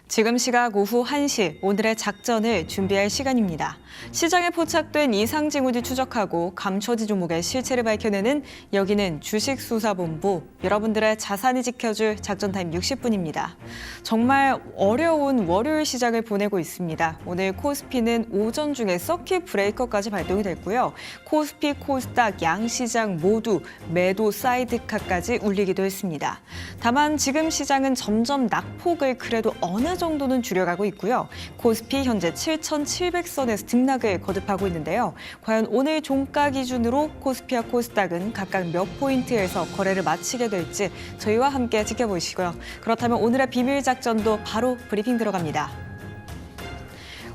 지금 시각 오후 1시, 오늘의 작전을 준비할 시간입니다. 시장에 포착된 이상 징후를 추적하고 감춰진 종목의 실체를 밝혀내는 여기는 주식수사본부, 여러분들의 자산이 지켜줄 작전타임 60분입니다. 정말 어려운 월요일 시작을 보내고 있습니다. 오늘 코스피는 오전 중에 서킷 브레이커까지 발동이 됐고요. 코스피, 코스닥, 양시장 모두 매도 사이드카까지 울리기도 했습니다. 다만 지금 시장은 점점 낙폭을 그래도 어느 정도는 줄여가고 있고요. 코스피 현재 7,700선에서 등락을 거듭하고 있는데요. 과연 오늘 종가 기준으로 코스피와 코스닥은 각각 몇 포인트에서 거래를 마치게 될지 저희와 함께 지켜보시고요. 그렇다면 오늘의 비밀 작전도 바로 브리핑 들어갑니다.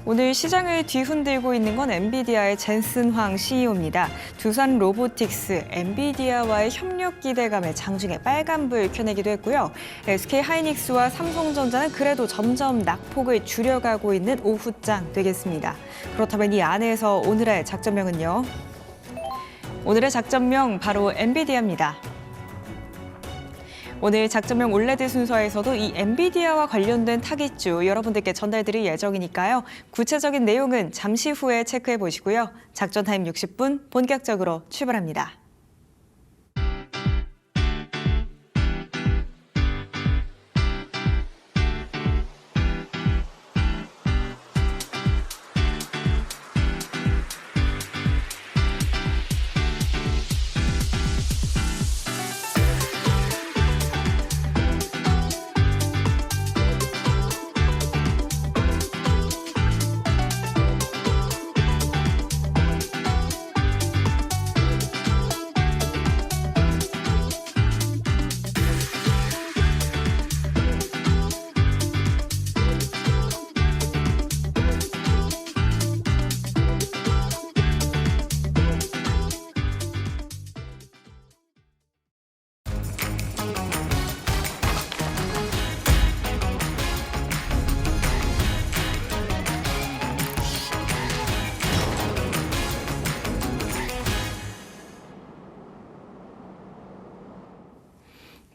오늘 시장을 뒤흔들고 있는 건 엔비디아의 젠슨 황 CEO입니다. 두산 로보틱스, 엔비디아와의 협력 기대감에 장중에 빨간불 켜내기도 했고요. SK 하이닉스와 삼성전자는 그래도 점점 낙폭을 줄여가고 있는 오후장 되겠습니다. 그렇다면 이 안에서 오늘의 작전명은요? 오늘의 작전명 바로 엔비디아입니다. 오늘 작전명 올레드 순서에서도 이 엔비디아와 관련된 타깃주 여러분들께 전달드릴 예정이니까요. 구체적인 내용은 잠시 후에 체크해 보시고요. 작전 타임 60분 본격적으로 출발합니다.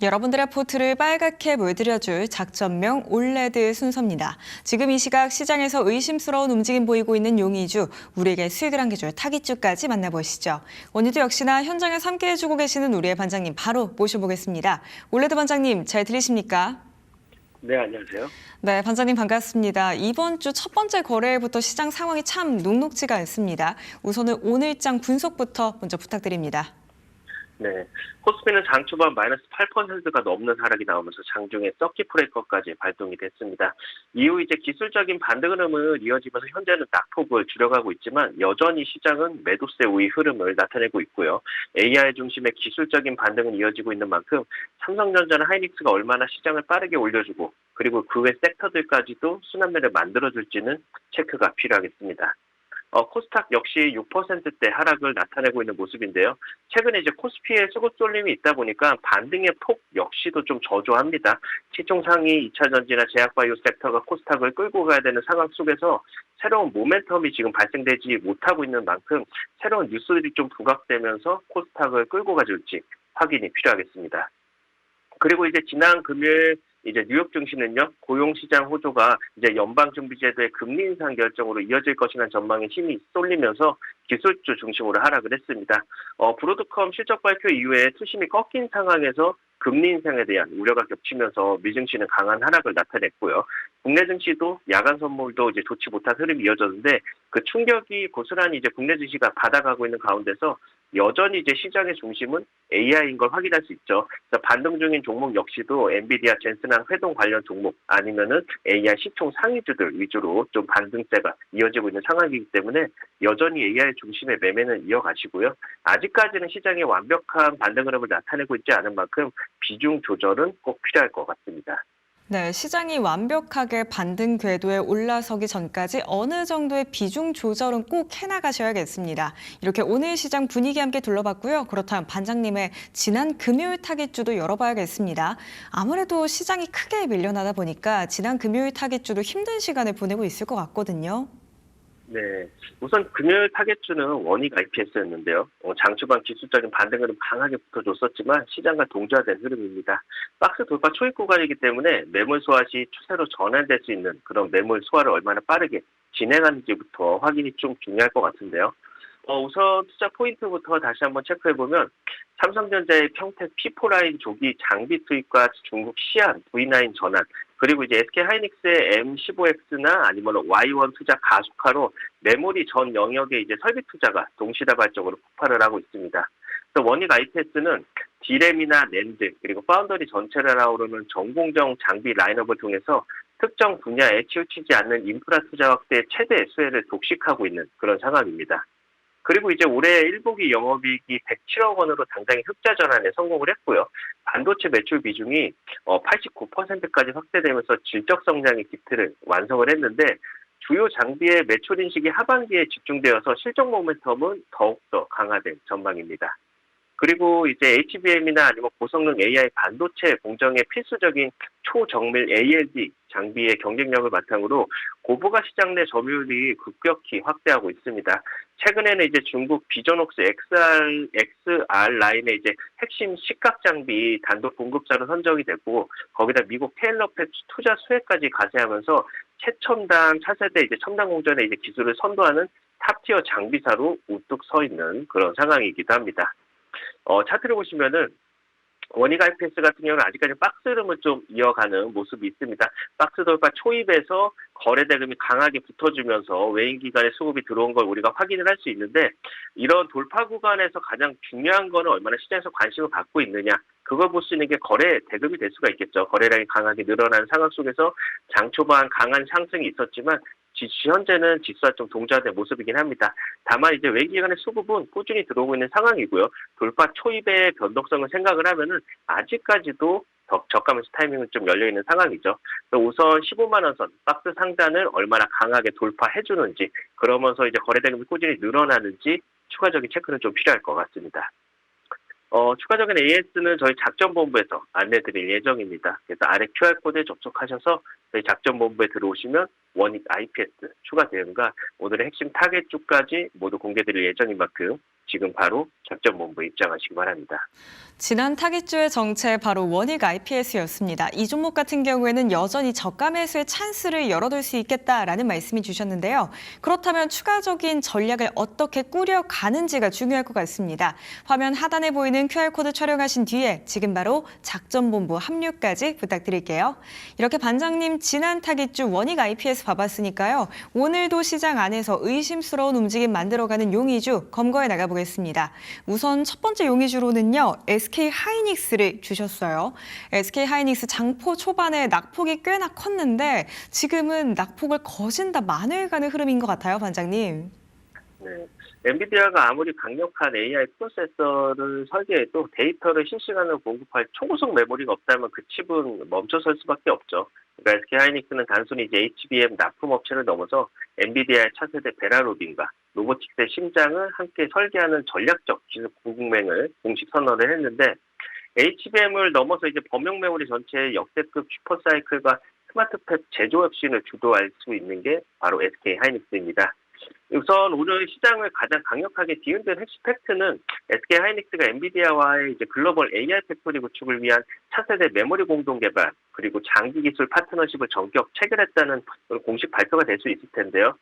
여러분들의 포트를 빨갛게 물들여줄 작전명 올레드 순서입니다. 지금 이 시각 시장에서 의심스러운 움직임 보이고 있는 용의주, 우리에게 수익을 안겨줄 타깃주까지 만나보시죠. 오늘도 역시나 현장에서 함께 해주고 계시는 우리의 반장님 바로 모셔보겠습니다. 올레드 반장님 잘 들리십니까? 네, 안녕하세요. 네, 반장님 반갑습니다. 이번 주 첫 번째 거래일부터 시장 상황이 참 녹록지가 않습니다. 우선은 오늘장 분석부터 먼저 부탁드립니다. 네, 코스피는 장 초반 마이너스 8%가 넘는 하락이 나오면서 장중에 서킷 브레이커까지 발동이 됐습니다. 이후 이제 기술적인 반등 흐름을 이어지면서 현재는 낙폭을 줄여가고 있지만 여전히 시장은 매도세 우위 흐름을 나타내고 있고요. AI 중심의 기술적인 반등은 이어지고 있는 만큼 삼성전자나 하이닉스가 얼마나 시장을 빠르게 올려주고 그리고 그 외 섹터들까지도 순환매를 만들어줄지는 체크가 필요하겠습니다. 코스닥 역시 6%대 하락을 나타내고 있는 모습인데요. 최근에 이제 코스피에 수급 쏠림이 있다 보니까 반등의 폭 역시도 좀 저조합니다. 시총 상위 2차 전지나 제약바이오 섹터가 코스닥을 끌고 가야 되는 상황 속에서 새로운 모멘텀이 지금 발생되지 못하고 있는 만큼 새로운 뉴스들이 좀 부각되면서 코스닥을 끌고 가줄지 확인이 필요하겠습니다. 그리고 이제 지난 금요일 이제 뉴욕 증시는요, 고용시장 호조가 이제 연방준비제도의 금리 인상 결정으로 이어질 것이라는 전망에 힘이 쏠리면서 기술주 중심으로 하락을 했습니다. 브로드컴 실적 발표 이후에 투심이 꺾인 상황에서 금리 인상에 대한 우려가 겹치면서 미증시는 강한 하락을 나타냈고요. 국내 증시도 야간 선물도 이제 좋지 못한 흐름이 이어졌는데 그 충격이 고스란히 이제 국내 증시가 받아가고 있는 가운데서 여전히 이제 시장의 중심은 AI인 걸 확인할 수 있죠. 그래서 반등 중인 종목 역시도 엔비디아, 젠슨항 회동 관련 종목 아니면은 AI 시총 상위주들 위주로 좀 반등세가 이어지고 있는 상황이기 때문에 여전히 AI 중심의 매매는 이어가시고요. 아직까지는 시장의 완벽한 반등 흐름을 나타내고 있지 않은 만큼 비중 조절은 꼭 필요할 것 같습니다. 네, 시장이 완벽하게 반등 궤도에 올라서기 전까지 어느 정도의 비중 조절은 꼭 해나가셔야겠습니다. 이렇게 오늘 시장 분위기 함께 둘러봤고요. 그렇다면 반장님의 지난 금요일 타깃주도 열어봐야겠습니다. 아무래도 시장이 크게 밀려나다 보니까 지난 금요일 타깃주도 힘든 시간을 보내고 있을 것 같거든요. 네. 우선 금요일 타겟주는 원익 IPS였는데요. 장 초반 기술적인 반등은 강하게 붙어줬었지만 시장과 동조화된 흐름입니다. 박스 돌파 초입 구간이기 때문에 매물 소화 시 추세로 전환될 수 있는 그런 매물 소화를 얼마나 빠르게 진행하는지부터 확인이 좀 중요할 것 같은데요. 우선 투자 포인트부터 다시 한번 체크해보면 삼성전자의 평택 P4 라인 조기 장비 투입과 중국 시안 V9 전환, 그리고 이제 SK 하이닉스의 M15X나 아니면 Y1 투자 가속화로 메모리 전 영역의 이제 설비 투자가 동시다발적으로 폭발을 하고 있습니다. 그래서 원익 IPS는 D램이나 낸드 그리고 파운더리 전체를 아우르는 전공정 장비 라인업을 통해서 특정 분야에 치우치지 않는 인프라 투자 확대의 최대 수혜를 독식하고 있는 그런 상황입니다. 그리고 이제 올해 1분기 영업이익이 107억 원으로 당장히 흑자 전환에 성공을 했고요. 반도체 매출 비중이 89%까지 확대되면서 질적 성장의 기틀을 완성을 했는데 주요 장비의 매출 인식이 하반기에 집중되어서 실적 모멘텀은 더욱더 강화된 전망입니다. 그리고 이제 HBM이나 아니면 고성능 AI 반도체 공정에 필수적인 초정밀 ALD 장비의 경쟁력을 바탕으로 고부가 시장 내 점유율이 급격히 확대하고 있습니다. 최근에는 이제 중국 비전옥스 XR 라인의 이제 핵심 식각 장비 단독 공급자로 선정이 되고 거기다 미국 테일러팹 투자 수혜까지 가세하면서 최첨단 차세대 이제 첨단 공전의 이제 기술을 선도하는 탑티어 장비사로 우뚝 서 있는 그런 상황이기도 합니다. 차트를 보시면은 원익 IPS 같은 경우는 아직까지 박스 흐름을 좀 이어가는 모습이 있습니다. 박스 돌파 초입에서 거래 대금이 강하게 붙어주면서 외인 기관의 수급이 들어온 걸 우리가 확인을 할 수 있는데 이런 돌파 구간에서 가장 중요한 거는 얼마나 시장에서 관심을 받고 있느냐. 그걸 볼 수 있는 게 거래 대금이 될 수가 있겠죠. 거래량이 강하게 늘어나는 상황 속에서 장 초반 강한 상승이 있었지만 현재는 지수와 좀 동조화된 모습이긴 합니다. 다만 이제 외기관의 수급은 꾸준히 들어오고 있는 상황이고요. 돌파 초입의 변동성을 생각을 하면은 아직까지도 저가면서 타이밍은 좀 열려있는 상황이죠. 우선 15만 원 선 박스 상단을 얼마나 강하게 돌파해주는지 그러면서 이제 거래 대금이 꾸준히 늘어나는지 추가적인 체크는 좀 필요할 것 같습니다. 추가적인 AS는 저희 작전본부에서 안내드릴 예정입니다. 그래서 아래 QR코드에 접속하셔서 저희 작전본부에 들어오시면 원익 IPS 추가 대응과 오늘의 핵심 타겟주까지 모두 공개드릴 예정인 만큼 지금 바로 작전본부에 입장하시기 바랍니다. 지난 타깃주의 정체 바로 원익 IPS였습니다. 이 종목 같은 경우에는 여전히 저가 매수의 찬스를 열어둘 수 있겠다라는 말씀이 주셨는데요. 그렇다면 추가적인 전략을 어떻게 꾸려가는지가 중요할 것 같습니다. 화면 하단에 보이는 QR코드 촬영하신 뒤에 지금 바로 작전본부 합류까지 부탁드릴게요. 이렇게 반장님 지난 타깃주 원익 IPS 봐봤으니까요. 오늘도 시장 안에서 의심스러운 움직임 만들어가는 용의주 검거해 나가보겠습니다. 우선 첫 번째 용의주로는요. SK 하이닉스를 주셨어요. SK 하이닉스 장포 초반에 낙폭이 꽤나 컸는데 지금은 낙폭을 거진다 만회해 가는 흐름인 것 같아요, 반장님. 네. 엔비디아가 아무리 강력한 AI 프로세서를 설계해도 데이터를 실시간으로 공급할 초고속 메모리가 없다면 그 칩은 멈춰설 수밖에 없죠. 그러니까 SK 하이닉스는 단순히 이제 HBM 납품 업체를 넘어서 엔비디아의 차세대 베라루빈과 로보틱스의 심장을 함께 설계하는 전략적 기술 공맹을 공식 선언을 했는데 HBM을 넘어서 이제 범용 메모리 전체의 역대급 슈퍼사이클과 스마트팹 제조 혁신을 주도할 수 있는 게 바로 SK 하이닉스입니다. 우선 오늘 시장을 가장 강력하게 뒤흔든 핵심 팩트는 SK 하이닉스가 엔비디아와의 이제 글로벌 AI 팩토리 구축을 위한 차세대 메모리 공동 개발 그리고 장기 기술 파트너십을 전격 체결했다는 공식 발표가 될 수 있을 텐데요.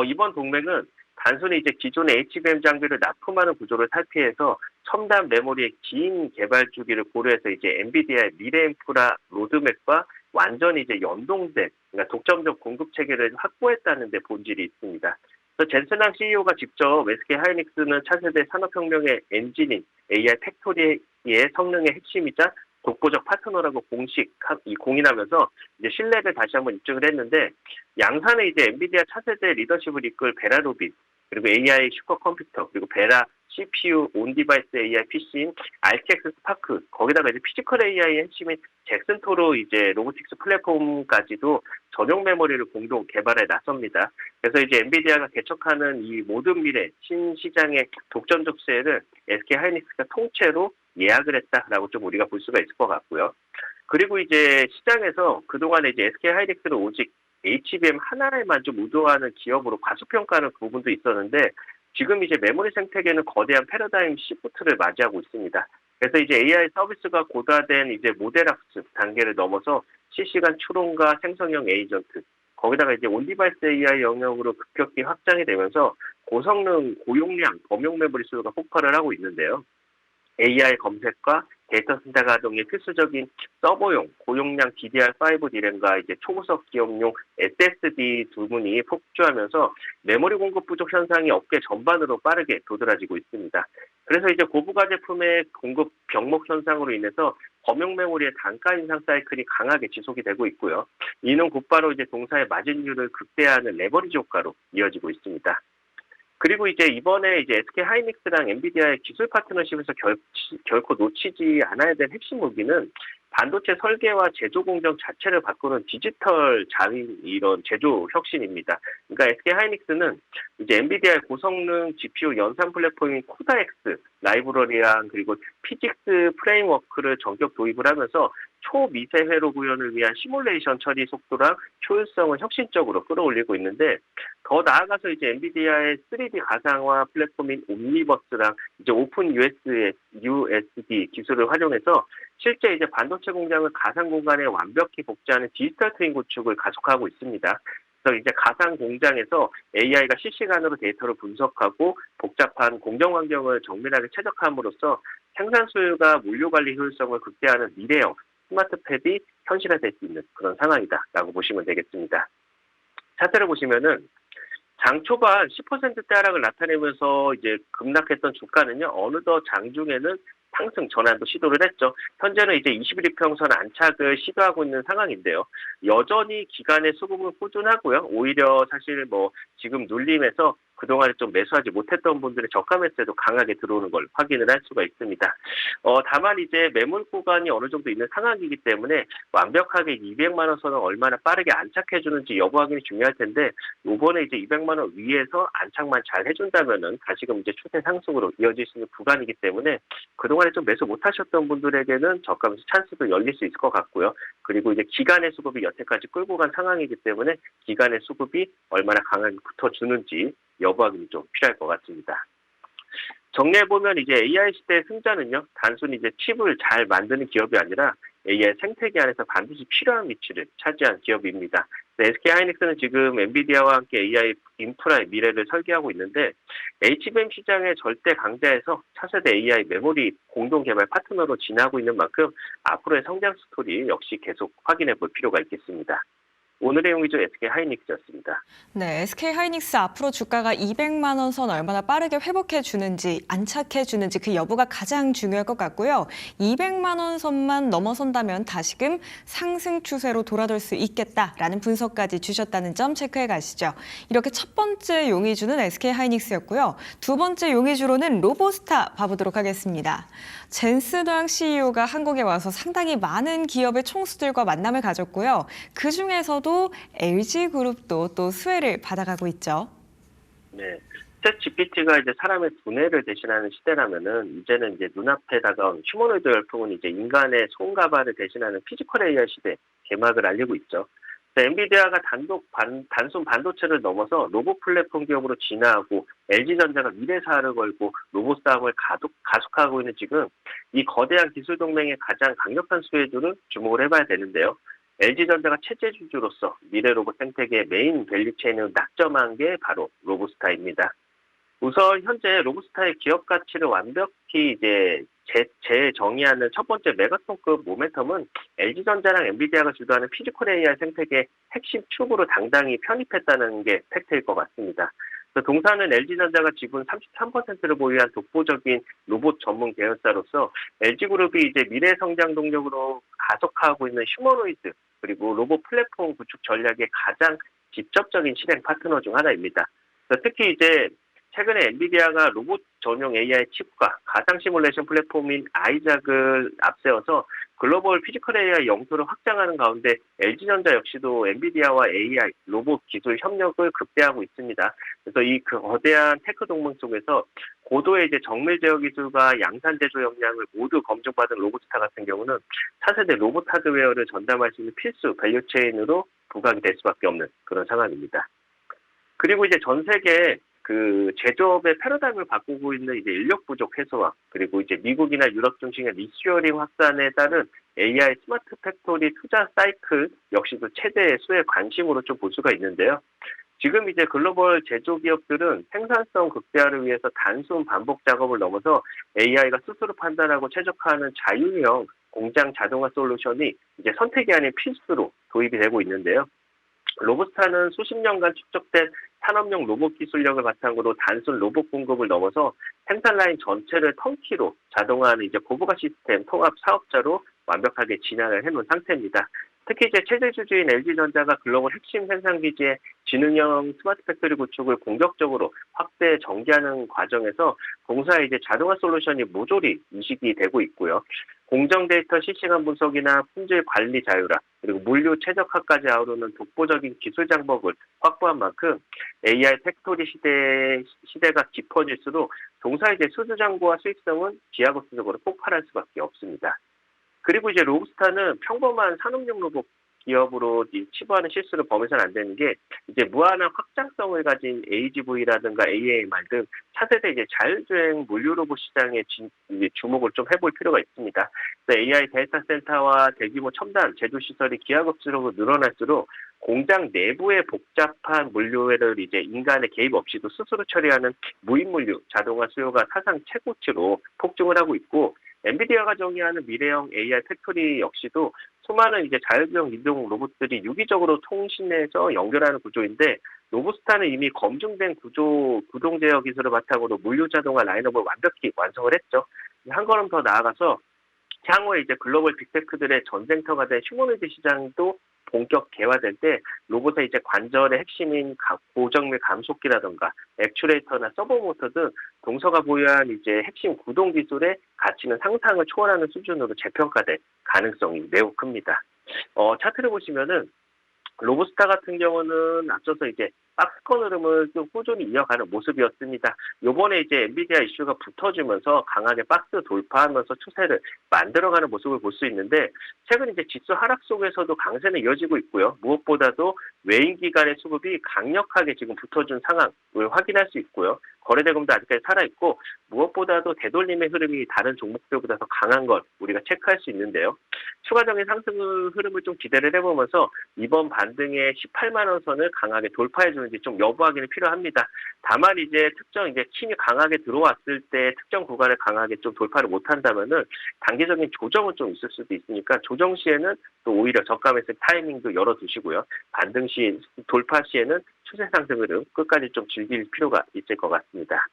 이번 동맹은 단순히 이제 기존의 HBM 장비를 납품하는 구조를 탈피해서 첨단 메모리의 긴 개발 주기를 고려해서 이제 엔비디아의 미래 인프라 로드맵과 완전히 이제 연동된 그러니까 독점적 공급 체계를 확보했다는 데 본질이 있습니다. 그래서 젠슨항 CEO가 직접 SK 하이닉스는 차세대 산업혁명의 엔진인 AI 팩토리의 성능의 핵심이자 독보적 파트너라고 공인하면서 이제 신뢰를 다시 한번 입증을 했는데 양산에 이제 엔비디아 차세대 리더십을 이끌 베라루빈 그리고 AI 슈퍼컴퓨터 그리고 베라 CPU 온디바이스 AI PC인 RTX 스파크 거기다가 이제 피지컬 AI의 핵심인 잭슨토로 이제 로보틱스 플랫폼까지도 전용 메모리를 공동 개발에 나섭니다. 그래서 이제 엔비디아가 개척하는 이 모든 미래 신시장의 독점적 수혜를 SK 하이닉스가 통째로 예약을 했다라고 좀 우리가 볼 수가 있을 것 같고요. 그리고 이제 시장에서 그동안에 이제 SK 하이닉스는 오직 HBM 하나에만 좀 의존하는 기업으로 과소평가하는 부분도 있었는데 지금 이제 메모리 생태계는 거대한 패러다임 시프트를 맞이하고 있습니다. 그래서 이제 AI 서비스가 고도화된 이제 모델학습 단계를 넘어서 실시간 추론과 생성형 에이전트, 거기다가 이제 온디바이스 AI 영역으로 급격히 확장이 되면서 고성능, 고용량, 범용 메모리 수요가 폭발을 하고 있는데요. AI 검색과 데이터 센터 가동이 필수적인 서버용 고용량 DDR5 디램과 이제 초고속 기업용 SSD 두문이 폭주하면서 메모리 공급 부족 현상이 업계 전반으로 빠르게 도드라지고 있습니다. 그래서 이제 고부가 제품의 공급 병목 현상으로 인해서 범용 메모리의 단가 인상 사이클이 강하게 지속이 되고 있고요. 이는 곧바로 이제 동사의 마진율을 극대화하는 레버리지 효과로 이어지고 있습니다. 그리고 이제 이번에 이제 SK 하이닉스랑 엔비디아의 기술 파트너십에서 결코 놓치지 않아야 될 핵심 무기는 반도체 설계와 제조 공정 자체를 바꾸는 디지털 자인 이런 제조 혁신입니다. 그러니까 SK 하이닉스는 이제 엔비디아의 고성능 GPU 연산 플랫폼인 코다엑스 라이브러리랑 그리고 피직스 프레임워크를 전격 도입을 하면서 초미세 회로 구현을 위한 시뮬레이션 처리 속도랑 효율성을 혁신적으로 끌어올리고 있는데 더 나아가서 이제 엔비디아의 3D 가상화 플랫폼인 옴니버스랑 이제 오픈 USB 기술을 활용해서 실제 이제 반도체 공장을 가상 공간에 완벽히 복제하는 디지털 트윈 구축을 가속하고 있습니다. 그래서 이제 가상 공장에서 AI가 실시간으로 데이터를 분석하고 복잡한 공정 환경을 정밀하게 최적화함으로써 생산 수율과 물류 관리 효율성을 극대화하는 미래형 스마트 팹이 현실화될 수 있는 그런 상황이다라고 보시면 되겠습니다. 차트를 보시면은 장 초반 10%대 하락을 나타내면서 이제 급락했던 주가는요, 어느덧 장중에는 상승 전환도 시도를 했죠. 현재는 이제 21일 평선 안착을 시도하고 있는 상황인데요. 여전히 기간의 수급은 꾸준하고요. 오히려 사실 뭐 지금 눌림에서 그동안에 좀 매수하지 못했던 분들의 저가 매수에도 강하게 들어오는 걸 확인을 할 수가 있습니다. 다만 이제 매물 구간이 어느 정도 있는 상황이기 때문에 완벽하게 200만 원 선을 얼마나 빠르게 안착해 주는지 여부 확인이 중요할 텐데 이번에 이제 200만 원 위에서 안착만 잘 해준다면은 다시금 이제 추세 상승으로 이어질 수 있는 구간이기 때문에 그동안에 좀 매수 못하셨던 분들에게는 저가 매수 찬스도 열릴 수 있을 것 같고요. 그리고 이제 기간의 수급이 여태까지 끌고 간 상황이기 때문에 기간의 수급이 얼마나 강하게 붙어주는지 여부 확인이 좀 필요할 것 같습니다. 정리해보면 이제 AI 시대의 승자는요, 단순히 이제 칩을 잘 만드는 기업이 아니라 AI 생태계 안에서 반드시 필요한 위치를 차지한 기업입니다. SK 하이닉스는 지금 엔비디아와 함께 AI 인프라의 미래를 설계하고 있는데 HBM 시장의 절대 강자에서 차세대 AI 메모리 공동 개발 파트너로 지나고 있는 만큼 앞으로의 성장 스토리 역시 계속 확인해 볼 필요가 있겠습니다. 오늘의 용의주 SK 하이닉스였습니다. 네, SK 하이닉스 앞으로 주가가 200만 원 선 얼마나 빠르게 회복해 주는지, 안착해 주는지 그 여부가 가장 중요할 것 같고요. 200만 원 선만 넘어선다면 다시금 상승 추세로 돌아돌 수 있겠다라는 분석까지 주셨다는 점 체크해 가시죠. 이렇게 첫 번째 용의주는 SK 하이닉스였고요. 두 번째 용의주로는 로보스타 봐보도록 하겠습니다. 젠스당 CEO가 한국에 와서 상당히 많은 기업의 총수들과 만남을 가졌고요. 그 중에서도 LG그룹도 또 수혜를 받아가고 있죠. 네. 챗 GPT가 이제 사람의 두뇌를 대신하는 시대라면은 이제는 이제 눈앞에 다가온 휴머노이드 열풍은 이제 인간의 손가발을 대신하는 피지컬 AI 시대 개막을 알리고 있죠. 엔비디아가 단순 반도체를 넘어서 로봇 플랫폼 기업으로 진화하고 LG전자가 미래사를 걸고 로봇 싸움을 가속하고 있는 지금 이 거대한 기술 동맹의 가장 강력한 수혜주를 주목을 해봐야 되는데요. LG전자가 체제주주로서 미래 로봇 생태계의 메인 밸류체인을 낙점한 게 바로 로보스타입니다. 우선 현재 로보스타의 기업 가치를 완벽히 이제 재정의하는 첫 번째 메가톤급 모멘텀은 LG전자랑 엔비디아가 주도하는 피지컬 AI 생태계의 핵심 축으로 당당히 편입했다는 게 팩트일 것 같습니다. 동사는 LG전자가 지분 33%를 보유한 독보적인 로봇 전문 계열사로서 LG그룹이 이제 미래 성장 동력으로 가속하고 있는 휴머노이드 그리고 로봇 플랫폼 구축 전략의 가장 직접적인 실행 파트너 중 하나입니다. 특히 이제 최근에 엔비디아가 로봇 전용 AI 칩과 가상 시뮬레이션 플랫폼인 아이작을 앞세워서 글로벌 피지컬 AI 영토를 확장하는 가운데 LG전자 역시도 엔비디아와 AI, 로봇 기술 협력을 극대화하고 있습니다. 그래서 이 거대한 테크 동맹 속에서 고도의 이제 정밀 제어 기술과 양산 제조 역량을 모두 검증받은 로봇스타 같은 경우는 차세대 로봇 하드웨어를 전담할 수 있는 필수 밸류체인으로 부각이 될 수밖에 없는 그런 상황입니다. 그리고 이제 전 세계 그 제조업의 패러다임을 바꾸고 있는 이제 인력 부족 해소와 그리고 이제 미국이나 유럽 중심의 리슈어링 확산에 따른 AI 스마트 팩토리 투자 사이클 역시도 최대 수의 관심으로 좀 볼 수가 있는데요. 지금 이제 글로벌 제조 기업들은 생산성 극대화를 위해서 단순 반복 작업을 넘어서 AI가 스스로 판단하고 최적화하는 자율형 공장 자동화 솔루션이 이제 선택이 아닌 필수로 도입이 되고 있는데요. 로봇스타는 수십 년간 축적된 산업용 로봇 기술력을 바탕으로 단순 로봇 공급을 넘어서 생산 라인 전체를 턴키로 자동화하는 이제 고부가 시스템 통합 사업자로 완벽하게 진화를 해놓은 상태입니다. 특히 이제 체제 주주인 LG전자가 글로벌 핵심 생산 기지의 지능형 스마트 팩토리 구축을 공격적으로 확대 전개하는 과정에서 공사의 이제 자동화 솔루션이 모조리 이식이 되고 있고요. 공정 데이터 실시간 분석이나 품질 관리 자율화, 그리고 물류 최적화까지 아우르는 독보적인 기술 장벽을 확보한 만큼 AI 팩토리 시대가 깊어질수록 동사 이제 수주 잔고와 수익성은 기하급수적으로 폭발할 수밖에 없습니다. 그리고 이제 로봇스타는 평범한 산업용 로봇 기업으로 치부하는 실수를 범해서는 안 되는 게 이제 무한한 확장성을 가진 AGV라든가 AAMR 등 차세대 이제 자율주행 물류 로봇 시장에 주목을 좀 해볼 필요가 있습니다. AI 데이터 센터와 대규모 첨단 제조 시설이 기하급수적으로 늘어날수록 공장 내부의 복잡한 물류를 이제 인간의 개입 없이도 스스로 처리하는 무인 물류 자동화 수요가 사상 최고치로 폭증을 하고 있고. 엔비디아가 정의하는 미래형 AI 팩토리 역시도 수많은 이제 자율주행 이동 로봇들이 유기적으로 통신해서 연결하는 구조인데 로봇스타는 이미 검증된 구동 제어 기술을 바탕으로 물류 자동화 라인업을 완벽히 완성을 했죠. 한 걸음 더 나아가서 향후에 이제 글로벌 빅테크들의 전쟁터가 된 휴머노이드 시장도 본격 개화될 때 로봇의 이제 관절의 핵심인 고정밀 감속기라든가 액추레이터나 서버모터 등 동서가 보유한 이제 핵심 구동 기술의 가치는 상상을 초월하는 수준으로 재평가될 가능성이 매우 큽니다. 차트를 보시면은 로봇스타 같은 경우는 앞서서 이제 박스권 흐름을 좀 꾸준히 이어가는 모습이었습니다. 요번에 이제 엔비디아 이슈가 붙어주면서 강하게 박스 돌파하면서 추세를 만들어가는 모습을 볼 수 있는데 최근 이제 지수 하락 속에서도 강세는 이어지고 있고요. 무엇보다도 외인 기관의 수급이 강력하게 지금 붙어준 상황을 확인할 수 있고요. 거래대금도 아직까지 살아있고 무엇보다도 되돌림의 흐름이 다른 종목들보다 더 강한 걸 우리가 체크할 수 있는데요. 추가적인 상승 흐름을 좀 기대를 해보면서 이번 반등의 18만 원 선을 강하게 돌파해주는지 좀 여부하기는 필요합니다. 다만 이제 특정 이제 힘이 강하게 들어왔을 때 특정 구간을 강하게 좀 돌파를 못한다면은 단기적인 조정은 좀 있을 수도 있으니까 조정 시에는 또 오히려 저가 매수 타이밍도 열어두시고요. 반등 시 돌파 시에는 추세 상승 흐름 끝까지 좀 즐길 필요가 있을 것 같습니다.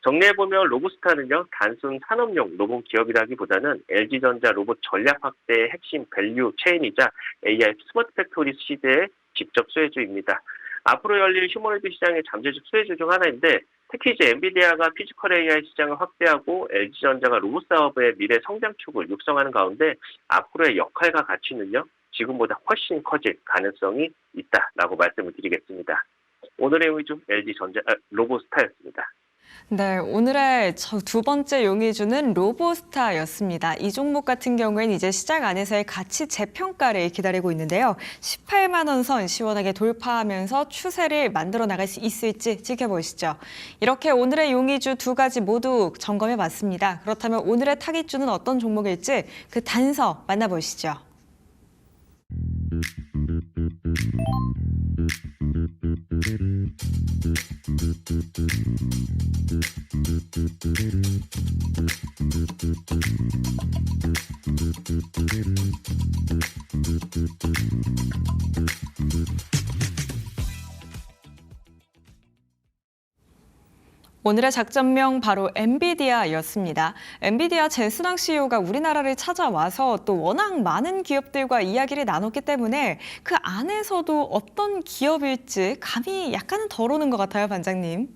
정리해보면 로봇스타는요, 단순 산업용 로봇 기업이라기보다는 LG전자 로봇 전략 확대의 핵심 밸류 체인이자 AI 스마트 팩토리 시대의 직접 수혜주입니다. 앞으로 열릴 휴머노이드 시장의 잠재적 수혜주 중 하나인데 특히 이제 엔비디아가 피지컬 AI 시장을 확대하고 LG전자가 로봇 사업의 미래 성장축을 육성하는 가운데 앞으로의 역할과 가치는요, 지금보다 훨씬 커질 가능성이 있다라고 말씀을 드리겠습니다. 오늘의 용의주 로봇스타였습니다. 네, 오늘의 두 번째 용의주는 로봇스타였습니다. 이 종목 같은 경우에는 이제 시장 안에서의 가치 재평가를 기다리고 있는데요. 18만 원 선 시원하게 돌파하면서 추세를 만들어 나갈 수 있을지 지켜보시죠. 이렇게 오늘의 용의주 두 가지 모두 점검해 봤습니다. 그렇다면 오늘의 타깃주는 어떤 종목일지 그 단서 만나보시죠. 오늘의 작전명 바로 엔비디아였습니다. 엔비디아 제순왕 CEO가 우리나라를 찾아와서 또 워낙 많은 기업들과 이야기를 나눴기 때문에 그 안에서도 어떤 기업일지 감이 약간은 덜 오는 것 같아요, 반장님.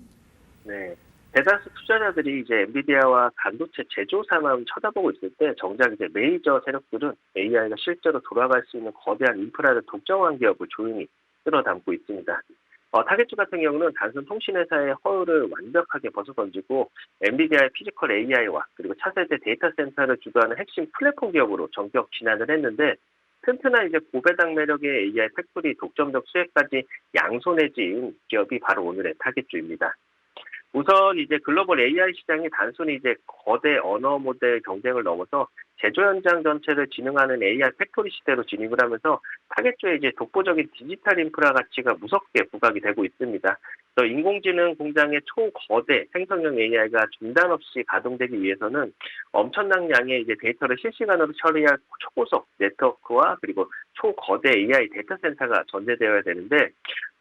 네. 대다수 투자자들이 이제 엔비디아와 반도체 제조사만 쳐다보고 있을 때 정작 이제 메이저 세력들은 AI가 실제로 돌아갈 수 있는 거대한 인프라를 독점한 기업을 조용히 끌어담고 있습니다. 타겟주 같은 경우는 단순 통신회사의 허울을 완벽하게 벗어던지고 엔비디아의 피지컬 AI와 그리고 차세대 데이터 센터를 주도하는 핵심 플랫폼 기업으로 전격 진화를 했는데 튼튼한 이제 고배당 매력의 AI 팩토리 독점적 수혜까지 양손에 쥔 기업이 바로 오늘의 타겟주입니다. 우선 이제 글로벌 AI 시장이 단순히 이제 거대 언어 모델 경쟁을 넘어서 제조 현장 전체를 지능하는 AI 팩토리 시대로 진입을 하면서 타겟주의 이제 독보적인 디지털 인프라 가치가 무섭게 부각이 되고 있습니다. 또 인공지능 공장의 초거대 생성형 AI가 중단 없이 가동되기 위해서는 엄청난 양의 이제 데이터를 실시간으로 처리할 초고속 네트워크와 그리고 초거대 AI 데이터 센터가 전제되어야 되는데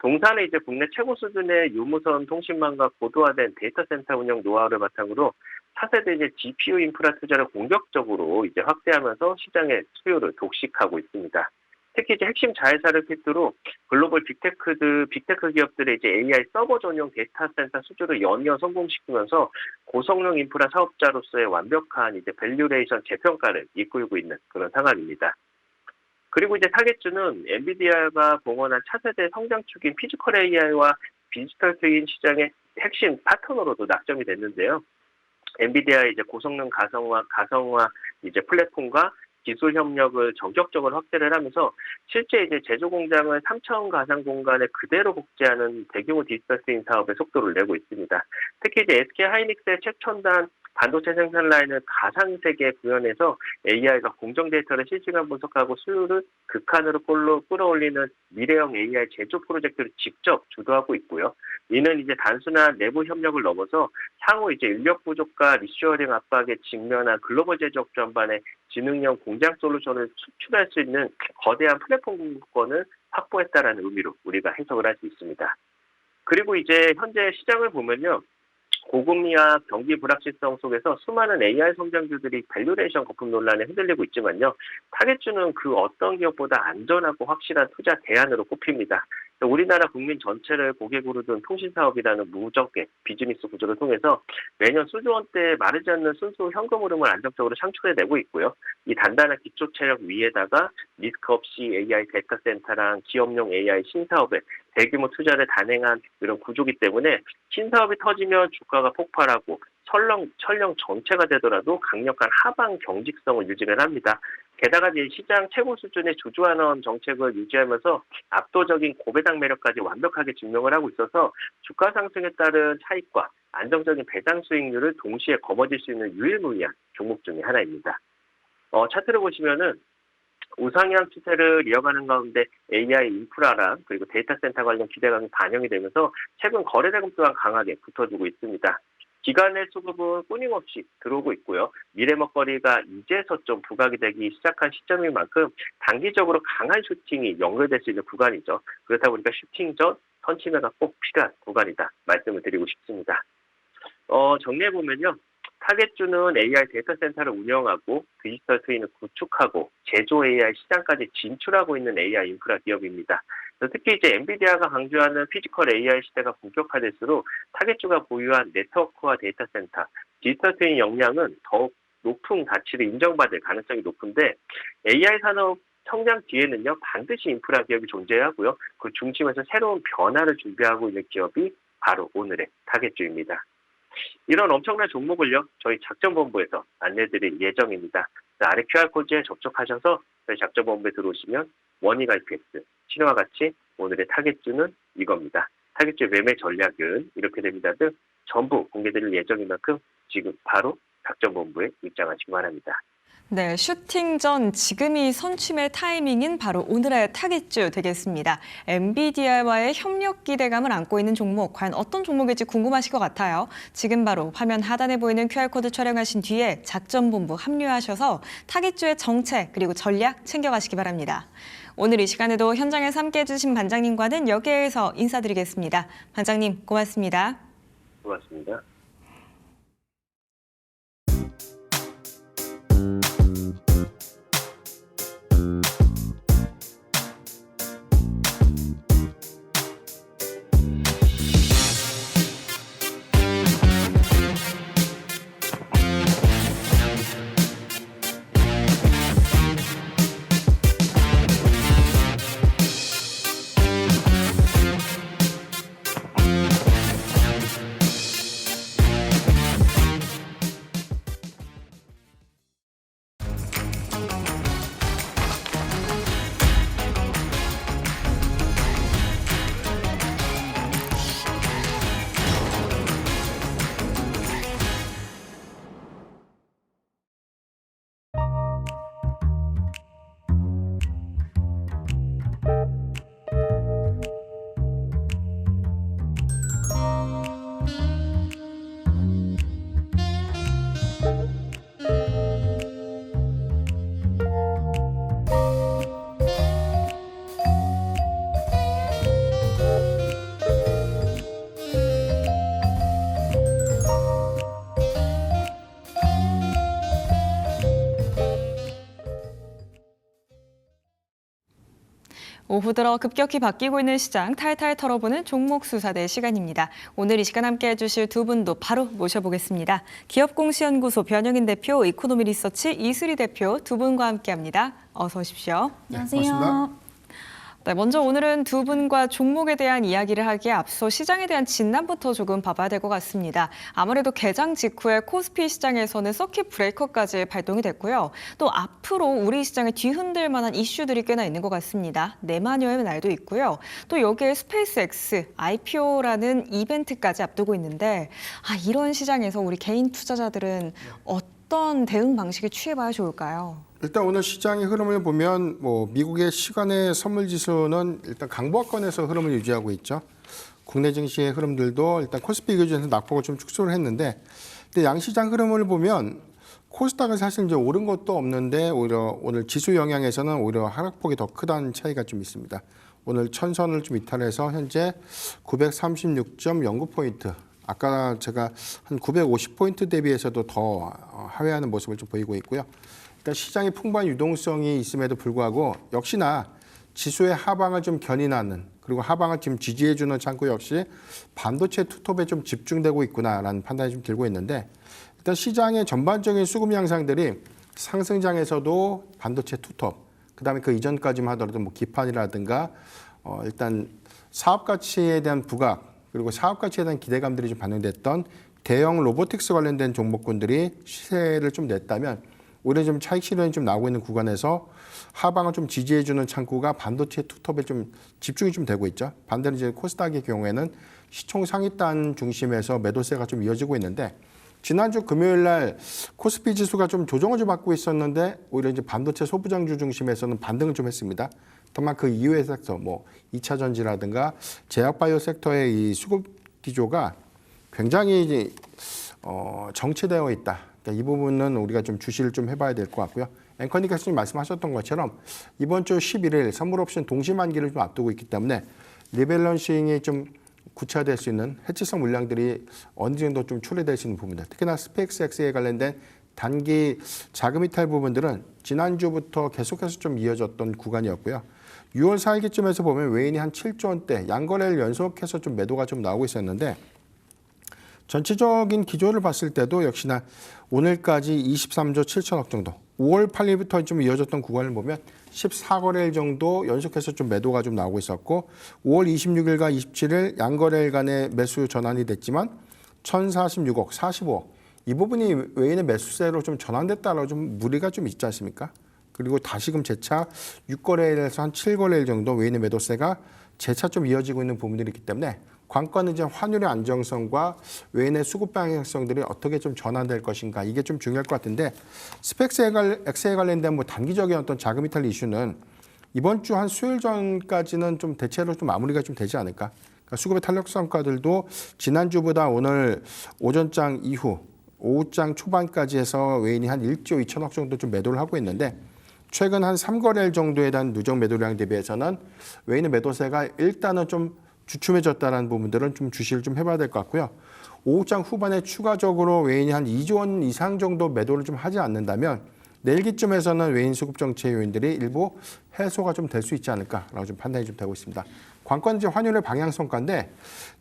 동사는 이제 국내 최고 수준의 유무선 통신망과 고도화된 데이터 센터 운영 노하우를 바탕으로 차세대 이제 GPU 인프라 투자를 공격적으로 이제 확대하면서 시장의 수요를 독식하고 있습니다. 특히 이제 핵심 자회사를 필두로 글로벌 빅테크 기업들의 이제 AI 서버 전용 데이터 센터 수주를 연이어 성공시키면서 고성능 인프라 사업자로서의 완벽한 이제 밸류레이션 재평가를 이끌고 있는 그런 상황입니다. 그리고 이제 타겟주는 엔비디아가 봉헌한 차세대 성장축인 피지컬 AI와 디지털 트윈 시장의 핵심 파트너로도 낙점이 됐는데요. 엔비디아의 이제 고성능 가상화 이제 플랫폼과 기술 협력을 전격적으로 확대를 하면서 실제 이제 제조 공장을 3차원 가상 공간에 그대로 복제하는 대규모 디지털 트윈 사업에 속도를 내고 있습니다. 특히 이제 SK 하이닉스의 최첨단 반도체 생산 라인을 가상 세계에 구현해서 AI가 공정 데이터를 실시간 분석하고 수요를 극한으로 끌어올리는 미래형 AI 제조 프로젝트를 직접 주도하고 있고요. 이는 이제 단순한 내부 협력을 넘어서 향후 이제 인력 부족과 리쇼어링 압박에 직면한 글로벌 제조업 전반에 지능형 공장 솔루션을 수출할 수 있는 거대한 플랫폼 공급권을 확보했다라는 의미로 우리가 해석을 할 수 있습니다. 그리고 이제 현재 시장을 보면요. 고금리와 경기 불확실성 속에서 수많은 AI 성장주들이 밸류레이션 거품 논란에 흔들리고 있지만요. 타겟주는 그 어떤 기업보다 안전하고 확실한 투자 대안으로 꼽힙니다. 우리나라 국민 전체를 고객으로 둔 통신사업이라는 무적의 비즈니스 구조를 통해서 매년 수조 원대에 마르지 않는 순수 현금 흐름을 안정적으로 창출해내고 있고요. 이 단단한 기초 체력 위에다가 리스크 없이 AI 데이터 센터랑 기업용 AI 신사업에 대규모 투자를 단행한 이런 구조기 때문에 신사업이 터지면 주가가 폭발하고 설령 정체가 되더라도 강력한 하방 경직성을 유지를 합니다. 게다가 시장 최고 수준의 주주환원 정책을 유지하면서 압도적인 고배당 매력까지 완벽하게 증명을 하고 있어서 주가 상승에 따른 차익과 안정적인 배당 수익률을 동시에 거머쥘 수 있는 유일무이한 종목 중에 하나입니다. 차트를 보시면은 우상향 추세를 이어가는 가운데 AI 인프라랑 그리고 데이터 센터 관련 기대감이 반영이 되면서 최근 거래대금 또한 강하게 붙어주고 있습니다. 기관의 수급은 끊임없이 들어오고 있고요. 미래 먹거리가 이제서 좀 부각이 되기 시작한 시점인 만큼 단기적으로 강한 슈팅이 연결될 수 있는 구간이죠. 그렇다 보니까 슈팅 전 선취매가 꼭 필요한 구간이다 말씀을 드리고 싶습니다. 정리해보면요. 타겟주는 AI 데이터 센터를 운영하고 디지털 트윈을 구축하고 제조 AI 시장까지 진출하고 있는 AI 인프라 기업입니다. 특히 이제 엔비디아가 강조하는 피지컬 AI 시대가 본격화될수록 타겟주가 보유한 네트워크와 데이터 센터, 디지털 트윈 역량은 더욱 높은 가치를 인정받을 가능성이 높은데 AI 산업 성장 뒤에는요 반드시 인프라 기업이 존재하고요. 그 중심에서 새로운 변화를 준비하고 있는 기업이 바로 오늘의 타겟주입니다. 이런 엄청난 종목을요 저희 작전본부에서 안내드릴 예정입니다. 아래 QR코드에 접속하셔서 저희 작전본부에 들어오시면 원익 IPS 신화와 같이 오늘의 타겟주는 이겁니다. 타겟주의 매매 전략은 이렇게 됩니다 등 전부 공개드릴 예정인 만큼 지금 바로 작전본부에 입장하시기 바랍니다. 네, 슈팅 전 지금이 선취매 타이밍인 바로 오늘의 타겟주 되겠습니다. 엔비디아와의 협력 기대감을 안고 있는 종목, 과연 어떤 종목일지 궁금하실 것 같아요. 지금 바로 화면 하단에 보이는 QR코드 촬영하신 뒤에 작전본부 합류하셔서 타겟주의 정책 그리고 전략 챙겨가시기 바랍니다. 오늘 이 시간에도 현장에서 함께해 주신 반장님과는 여기에서 인사드리겠습니다. 반장님 고맙습니다. 고맙습니다. 오후 들어 급격히 바뀌고 있는 시장 탈탈 털어보는 종목 수사대 시간입니다. 오늘 이 시간 함께해 주실 두 분도 바로 모셔보겠습니다. 기업공시연구소 변영인 대표, 이코노미 리서치 이수리 대표 두 분과 함께합니다. 어서 오십시오. 안녕하세요. 고맙습니다. 네, 먼저 오늘은 두 분과 종목에 대한 이야기를 하기에 앞서 시장에 대한 진단부터 조금 봐봐야 될 것 같습니다. 아무래도 개장 직후에 코스피 시장에서는 서킷 브레이커까지 발동이 됐고요. 또 앞으로 우리 시장을 뒤흔들 만한 이슈들이 꽤나 있는 것 같습니다. 내마녀의 날도 있고요. 또 여기에 스페이스X, IPO라는 이벤트까지 앞두고 있는데 이런 시장에서 우리 개인 투자자들은 어떤 대응 방식을 취해봐야 좋을까요? 일단 오늘 시장의 흐름을 보면 미국의 시간의 선물 지수는 일단 강보합권에서 흐름을 유지하고 있죠. 국내 증시의 흐름들도 일단 코스피 기준에서 낙폭을 좀 축소를 했는데, 근데 양시장 흐름을 보면 코스닥은 사실 이제 오른 것도 없는데 오히려 오늘 지수 영향에서는 오히려 하락폭이 더 크다는 차이가 좀 있습니다. 오늘 천선을 좀 이탈해서 현재 936.09포인트. 아까 제가 한 950포인트 대비해서도 더 하회하는 모습을 좀 보이고 있고요. 일단 시장의 풍부한 유동성이 있음에도 불구하고 역시나 지수의 하방을 좀 견인하는, 그리고 하방을 지금 지지해주는 창구 역시 반도체 투톱에 좀 집중되고 있구나라는 판단이 좀 들고 있는데, 일단 시장의 전반적인 수급 양상들이 상승장에서도 반도체 투톱, 그다음에 그 이전까지만 하더라도 기판이라든가 일단 사업 가치에 대한 부각, 그리고 사업 가치에 대한 기대감들이 좀 반영됐던 대형 로보틱스 관련된 종목군들이 시세를 좀 냈다면, 오히려 좀 차익 실현이 좀 나오고 있는 구간에서 하방을 좀 지지해주는 창구가 반도체 투톱에 좀 집중이 좀 되고 있죠. 반대로 이제 코스닥의 경우에는 시총 상위단 중심에서 매도세가 좀 이어지고 있는데, 지난주 금요일 날 코스피 지수가 좀 조정을 좀 받고 있었는데 오히려 이제 반도체 소부장주 중심에서는 반등을 좀 했습니다. 다만 그 이후의 섹터, 2차 전지라든가 제약바이오 섹터의 이 수급 기조가 굉장히 이제 정체되어 있다. 그러니까 이 부분은 우리가 좀 주시를 좀 해봐야 될 것 같고요. 앵커님께서 말씀하셨던 것처럼 이번 주 11일 선물 옵션 동시 만기를 좀 앞두고 있기 때문에 리밸런싱이 좀 구체화될 수 있는 해치성 물량들이 어느 정도 좀 출회될 수 있는 부분들, 특히나 스페이스X에 관련된 단기 자금 이탈 부분들은 지난주부터 계속해서 좀 이어졌던 구간이었고요. 6월 4일기쯤에서 보면 외인이 한 7조 원대 양거래를 연속해서 좀 매도가 좀 나오고 있었는데, 전체적인 기조를 봤을 때도 역시나 오늘까지 23조 7천억 정도, 5월 8일부터 좀 이어졌던 구간을 보면 14거래일 정도 연속해서 좀 매도가 좀 나오고 있었고, 5월 26일과 27일 양거래일 간의 매수 전환이 됐지만 1,046억, 45억 이 부분이 외인의 매수세로 좀 전환됐다라고 좀 무리가 좀 있지 않습니까? 그리고 다시금 재차 6거래일에서 한 7거래일 정도 외인의 매도세가 재차 좀 이어지고 있는 부분들이 있기 때문에 관건은 이제 환율의 안정성과 외인의 수급 방향성들이 어떻게 좀 전환될 것인가, 이게 좀 중요할 것 같은데, 스펙스X에 관련된 단기적인 어떤 자금 이탈 이슈는 이번 주 한 수요일 전까지는 좀 대체로 좀 마무리가 좀 되지 않을까. 그러니까 수급의 탄력 성과들도 지난주보다 오늘 오전장 이후 오후장 초반까지 해서 외인이 한 1조 2천억 정도 좀 매도를 하고 있는데, 최근 한 3거래일 정도에 대한 누적 매도량 대비해서는 외인의 매도세가 일단은 좀 주춤해졌다는 부분들은 좀 주시를 좀 해봐야 될 것 같고요. 오후장 후반에 추가적으로 외인이 한 2조 원 이상 정도 매도를 좀 하지 않는다면 내일기쯤에서는 외인 수급 정체 요인들이 일부 해소가 좀 될 수 있지 않을까라고 좀 판단이 좀 되고 있습니다. 관건은 이제 환율의 방향성가인데,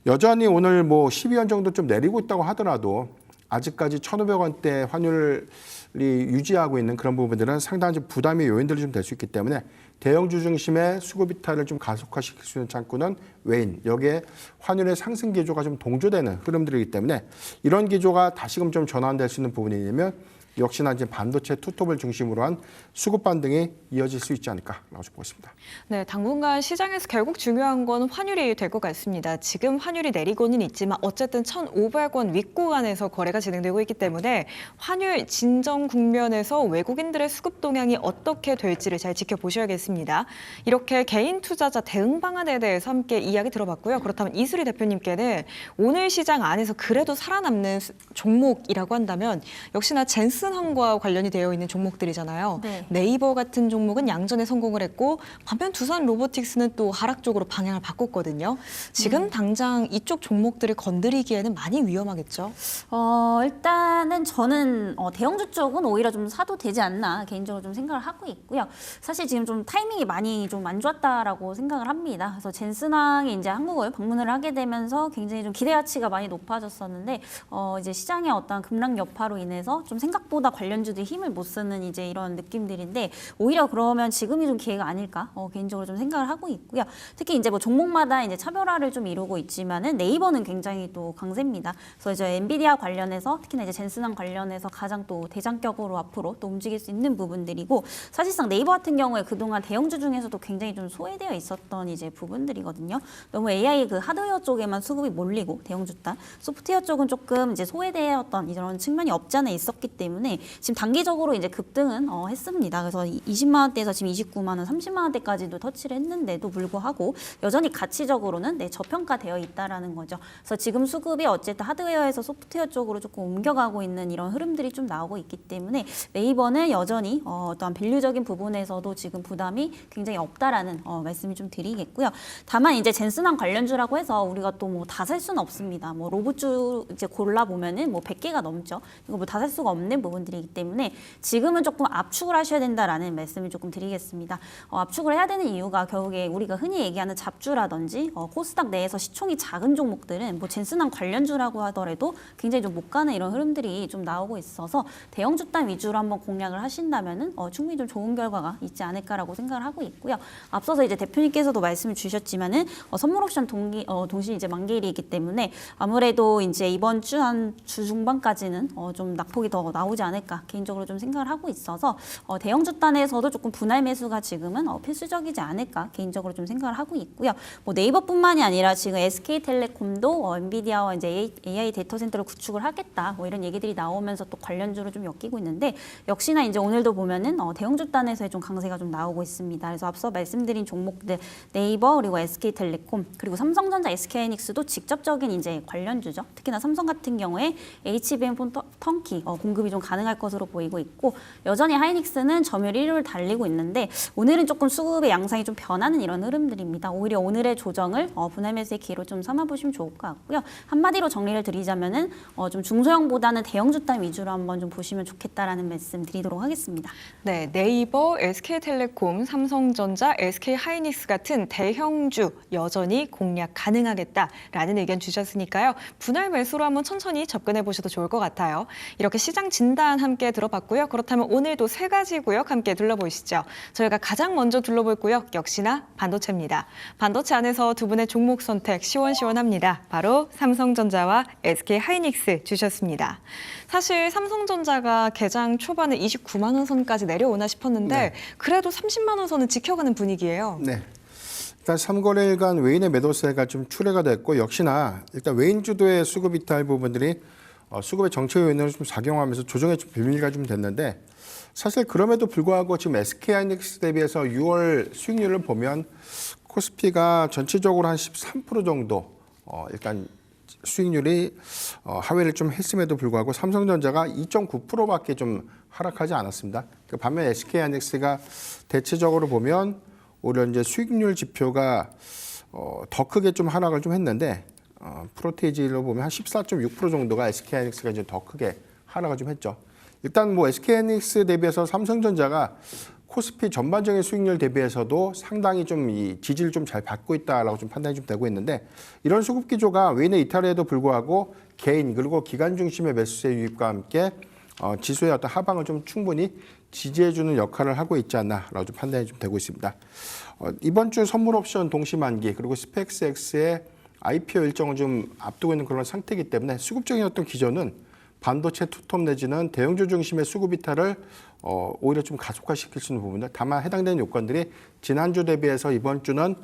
여전히 오늘 12원 정도 좀 내리고 있다고 하더라도 아직까지 1,500원대 환율이 유지하고 있는 그런 부분들은 상당히 부담의 요인들이 좀 될 수 있기 때문에 대형주 중심의 수급 이탈을 좀 가속화시킬 수 있는 창구는 외인, 여기에 환율의 상승 기조가 좀 동조되는 흐름들이기 때문에 이런 기조가 다시금 좀 전환될 수 있는 부분이냐면 역시나 이제 반도체 투톱을 중심으로 한 수급 반등이 이어질 수 있지 않을까라고 보고 있습니다. 네, 당분간 시장에서 결국 중요한 건 환율이 될 것 같습니다. 지금 환율이 내리고는 있지만 어쨌든 1,500원 윗구간에서 거래가 진행되고 있기 때문에 환율 진정 국면에서 외국인들의 수급 동향이 어떻게 될지를 잘 지켜보셔야겠습니다. 이렇게 개인 투자자 대응 방안에 대해서 함께 이야기 들어봤고요. 그렇다면 이수리 대표님께는 오늘 시장 안에서 그래도 살아남는 종목이라고 한다면 역시나 젠스 젠슨항과 관련이 되어 있는 종목들이잖아요. 네. 네이버 같은 종목은 양전에 성공을 했고 반면 두산 로보틱스는 또 하락 쪽으로 방향을 바꿨거든요. 지금 당장 이쪽 종목들을 건드리기에는 많이 위험하겠죠. 일단은 저는 대형주 쪽은 오히려 좀 사도 되지 않나 개인적으로 좀 생각을 하고 있고요. 사실 지금 좀 타이밍이 많이 좀 안 좋았다라고 생각을 합니다. 그래서 젠슨항이 이제 한국을 방문을 하게 되면서 굉장히 좀 기대 가치가 많이 높아졌었는데 이제 시장의 어떤 급락 여파로 인해서 좀 생각보다 관련주들이 힘을 못 쓰는 이제 이런 느낌들인데 오히려 그러면 지금이 좀 기회가 아닐까 개인적으로 좀 생각을 하고 있고요. 특히 이제 뭐 종목마다 이제 차별화를 좀 이루고 있지만은 네이버는 굉장히 또 강세입니다. 그래서 이제 엔비디아 관련해서 특히나 이제 젠슨항 관련해서 가장 또 대장격으로 앞으로 또 움직일 수 있는 부분들이고 사실상 네이버 같은 경우에 그동안 대형주 중에서도 굉장히 좀 소외되어 있었던 이제 부분들이거든요. 너무 AI 그 하드웨어 쪽에만 수급이 몰리고 대형주 단 소프트웨어 쪽은 조금 이제 소외되었던 이런 측면이 없지 않아 있었기 때문에 지금 단기적으로 이제 급등은 했습니다. 그래서 20만 원대에서 지금 29만 원, 30만 원대까지도 터치를 했는데도 불구하고 여전히 가치적으로는 저평가되어 있다라는 거죠. 그래서 지금 수급이 어쨌든 하드웨어에서 소프트웨어 쪽으로 조금 옮겨가고 있는 이런 흐름들이 좀 나오고 있기 때문에 네이버는 여전히 어떠한 밸류적인 부분에서도 지금 부담이 굉장히 없다라는 말씀을 좀 드리겠고요. 다만 이제 젠슨항 관련주라고 해서 우리가 또 뭐 다 살 수는 없습니다. 뭐 로봇주 이제 골라 보면은 뭐 100개가 넘죠. 이거 뭐 다 살 수가 없는 부분들이기 때문에 지금은 조금 압축을 하셔야 된다라는 말씀을 조금 드리겠습니다. 압축을 해야 되는 이유가 결국에 우리가 흔히 얘기하는 잡주라든지 코스닥 내에서 시총이 작은 종목들은 뭐 젠슨항 관련주라고 하더라도 굉장히 좀 못 가는 이런 흐름들이 좀 나오고 있어서 대형주 단 위주로 한번 공략을 하신다면은 충분히 좀 좋은 결과가 있지 않을까라고 생각을 하고 있고요. 앞서서 이제 대표님께서도 말씀을 주셨지만은 선물 옵션 동시 이제 만기일이기 때문에 아무래도 이제 이번 주 한 주 중반까지는 좀 낙폭이 더 나오지 않을까 개인적으로 좀 생각을 하고 있어서 대형주 단에서도 조금 분할 매수가 지금은 필수적이지 않을까 개인적으로 좀 생각을 하고 있고요. 뭐 네이버뿐만이 아니라 지금 SK텔레콤도 엔비디아와 이제 AI 데이터 센터를 구축을 하겠다 뭐 이런 얘기들이 나오면서 또 관련주를 좀 엮이고 있는데 역시나 이제 오늘도 보면은 대형주 단에서의 좀 강세가 좀 나오고 있습니다. 그래서 앞서 말씀드린 종목들 네이버 그리고 SK텔레콤 그리고 삼성전자, SK하이닉스도 직접적인 이제 관련주죠. 특히나 삼성 같은 경우에 HBM 폰 턴키 공급이 좀 가능할 것으로 보이고 있고 여전히 하이닉스는 점유율 1위를 달리고 있는데 오늘은 조금 수급의 양상이 좀 변하는 이런 흐름들입니다. 오히려 오늘의 조정을 분할 매수의 기회로 좀 삼아보시면 좋을 것 같고요. 한마디로 정리를 드리자면은 좀 중소형보다는 대형주 단 위주로 한번 좀 보시면 좋겠다라는 말씀 드리도록 하겠습니다. 네, 네이버, SK텔레콤, 삼성전자, SK하이닉스 같은 대형주 여전히 공략 가능하겠다라는 의견 주셨으니까요. 분할 매수로 한번 천천히 접근해 보셔도 좋을 것 같아요. 이렇게 시장 진단 함께 들어봤고요. 그렇다면 오늘도 세 가지 구역 함께 둘러보시죠. 저희가 가장 먼저 둘러볼 구역 역시나 반도체입니다. 반도체 안에서 두 분의 종목 선택 시원시원합니다. 바로 삼성전자와 SK하이닉스 주셨습니다. 사실 삼성전자가 개장 초반에 29만 원 선까지 내려오나 싶었는데 네. 그래도 30만 원 선은 지켜가는 분위기예요. 네. 일단 3거래일간 외인의 매도세가 좀 출회가 됐고 역시나 일단 외인 주도의 수급 이탈 부분들이 수급의 정책 요인으로 좀 작용하면서 조정의 좀 빌미가 좀 됐는데 사실 그럼에도 불구하고 지금 SK하이닉스 대비해서 6월 수익률을 보면 코스피가 전체적으로 한 13% 정도 일단 수익률이 하회를 좀 했음에도 불구하고 삼성전자가 2.9%밖에 좀 하락하지 않았습니다. 반면 SK하이닉스가 대체적으로 보면 오히려 이제 수익률 지표가 더 크게 좀 하락을 좀 했는데 프로테이지로 보면 한 14.6% 정도가 SK하이닉스가 이제 더 크게 하락을 좀 했죠. 일단 뭐 SK하이닉스 대비해서 삼성전자가 코스피 전반적인 수익률 대비해서도 상당히 좀 이 지지를 좀 잘 받고 있다라고 좀 판단이 좀 되고 있는데 이런 수급 기조가 외인의 이탈에도 불구하고 개인 그리고 기관 중심의 매수세 유입과 함께 지수의 어떤 하방을 좀 충분히 지지해주는 역할을 하고 있지 않나라고 좀 판단이 좀 되고 있습니다. 이번 주 선물 옵션 동시 만기 그리고 스펙스X의 IPO 일정을 좀 앞두고 있는 그런 상태이기 때문에 수급적인 어떤 기조는 반도체 투톱 내지는 대형주 중심의 수급 이탈을 오히려 좀 가속화시킬 수 있는 부분들. 다만 해당되는 요건들이 지난주 대비해서 이번 주는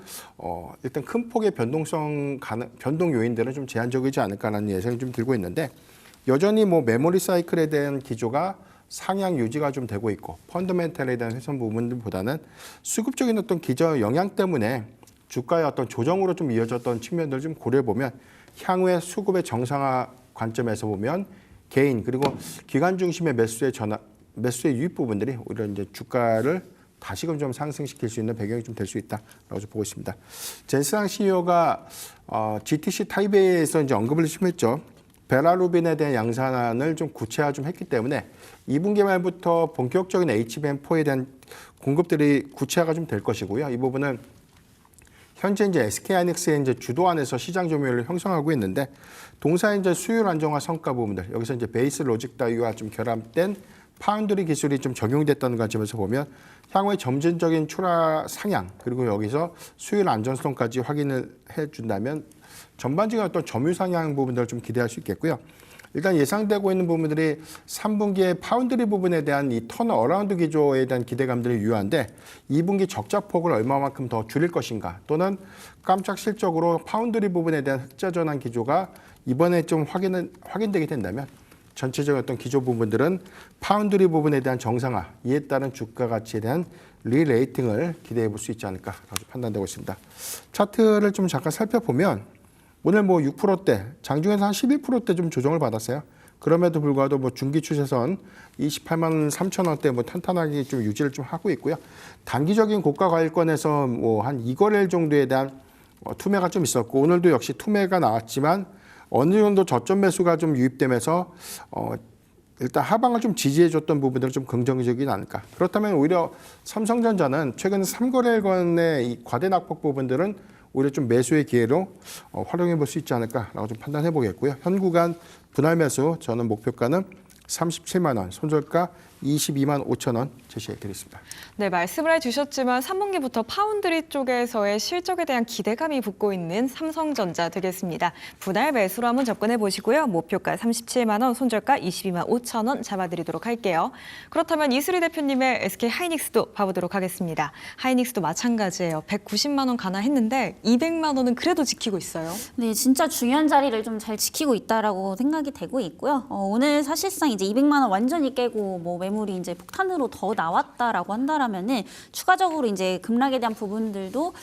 일단 큰 폭의 변동 요인들은 좀 제한적이지 않을까라는 예상이 좀 들고 있는데 여전히 뭐 메모리 사이클에 대한 기조가 상향 유지가 좀 되고 있고 펀더멘탈에 대한 훼손 부분들보다는 수급적인 어떤 기저 영향 때문에 주가의 어떤 조정으로 좀 이어졌던 측면들을 좀 고려해 보면 향후의 수급의 정상화 관점에서 보면 개인 그리고 기관 중심의 매수의 유입 부분들이 오히려 이제 주가를 다시금 좀 상승시킬 수 있는 배경이 좀 될 수 있다라고 좀 보고 있습니다. 젠스랑 CEO가 GTC 타이베이에서 이제 언급을 좀 했죠. 베라루빈에 대한 양산을 좀 구체화 좀 했기 때문에 2분기 말부터 본격적인 HBM4에 대한 공급들이 구체화가 좀 될 것이고요. 이 부분은 현재 이제 SK하이닉스의 이제 주도 안에서 시장 점유율을 형성하고 있는데 동사의 이제 수율 안정화 성과 부분들 여기서 이제 베이스 로직 따위와 좀 결합된 파운드리 기술이 좀 적용됐다는 관점에서 보면 향후에 점진적인 출하 상향 그리고 여기서 수율 안전성까지 확인을 해준다면 전반적인 어떤 점유 상향 부분들을 좀 기대할 수 있겠고요. 일단 예상되고 있는 부분들이 3분기에 파운드리 부분에 대한 이 턴어라운드 기조에 대한 기대감들이 유효한데 2분기 적자 폭을 얼마만큼 더 줄일 것인가 또는 깜짝 실적으로 파운드리 부분에 대한 흑자 전환 기조가 이번에 좀 확인되게 된다면 전체적인 어떤 기조 부분들은 파운드리 부분에 대한 정상화, 이에 따른 주가 가치에 대한 리레이팅을 기대해 볼 수 있지 않을까라고 판단되고 있습니다. 차트를 좀 잠깐 살펴보면 오늘 뭐 6%대, 장중에서 한 11%대 좀 조정을 받았어요. 그럼에도 불구하고 뭐 중기 추세선 28만 3천 원대 뭐 탄탄하게 좀 유지를 좀 하고 있고요. 단기적인 고가 과일권에서 뭐 한 2거래일 정도에 대한 투매가 좀 있었고 오늘도 역시 투매가 나왔지만 어느 정도 저점 매수가 좀 유입되면서 일단 하방을 좀 지지해줬던 부분들은 좀 긍정적이지 않을까. 그렇다면 오히려 삼성전자는 최근 3거래일권의 이 과대 낙폭 부분들은 오히려 좀 매수의 기회로 활용해 볼 수 있지 않을까라고 좀 판단해 보겠고요. 현 구간 분할 매수 저는 목표가는 37만 원, 손절가 22만 5천 원 제시해 드리겠습니다. 네, 말씀을 해주셨지만 3분기부터 파운드리 쪽에서의 실적에 대한 기대감이 붙고 있는 삼성전자 되겠습니다. 분할 매수로 한번 접근해 보시고요. 목표가 37만 원, 손절가 22만 5천 원 잡아드리도록 할게요. 그렇다면 이수리 대표님의 SK하이닉스도 봐보도록 하겠습니다. 하이닉스도 마찬가지예요. 190만 원 가나했는데 200만 원은 그래도 지키고 있어요. 네, 진짜 중요한 자리를 좀 잘 지키고 있다라고 생각이 되고 있고요. 오늘 사실상 이제 200만 원 완전히 깨고 뭐 매물이 이제 폭탄으로 더 나왔다라고 한다라면은 추가적으로 이제 급락에 대한 부분들도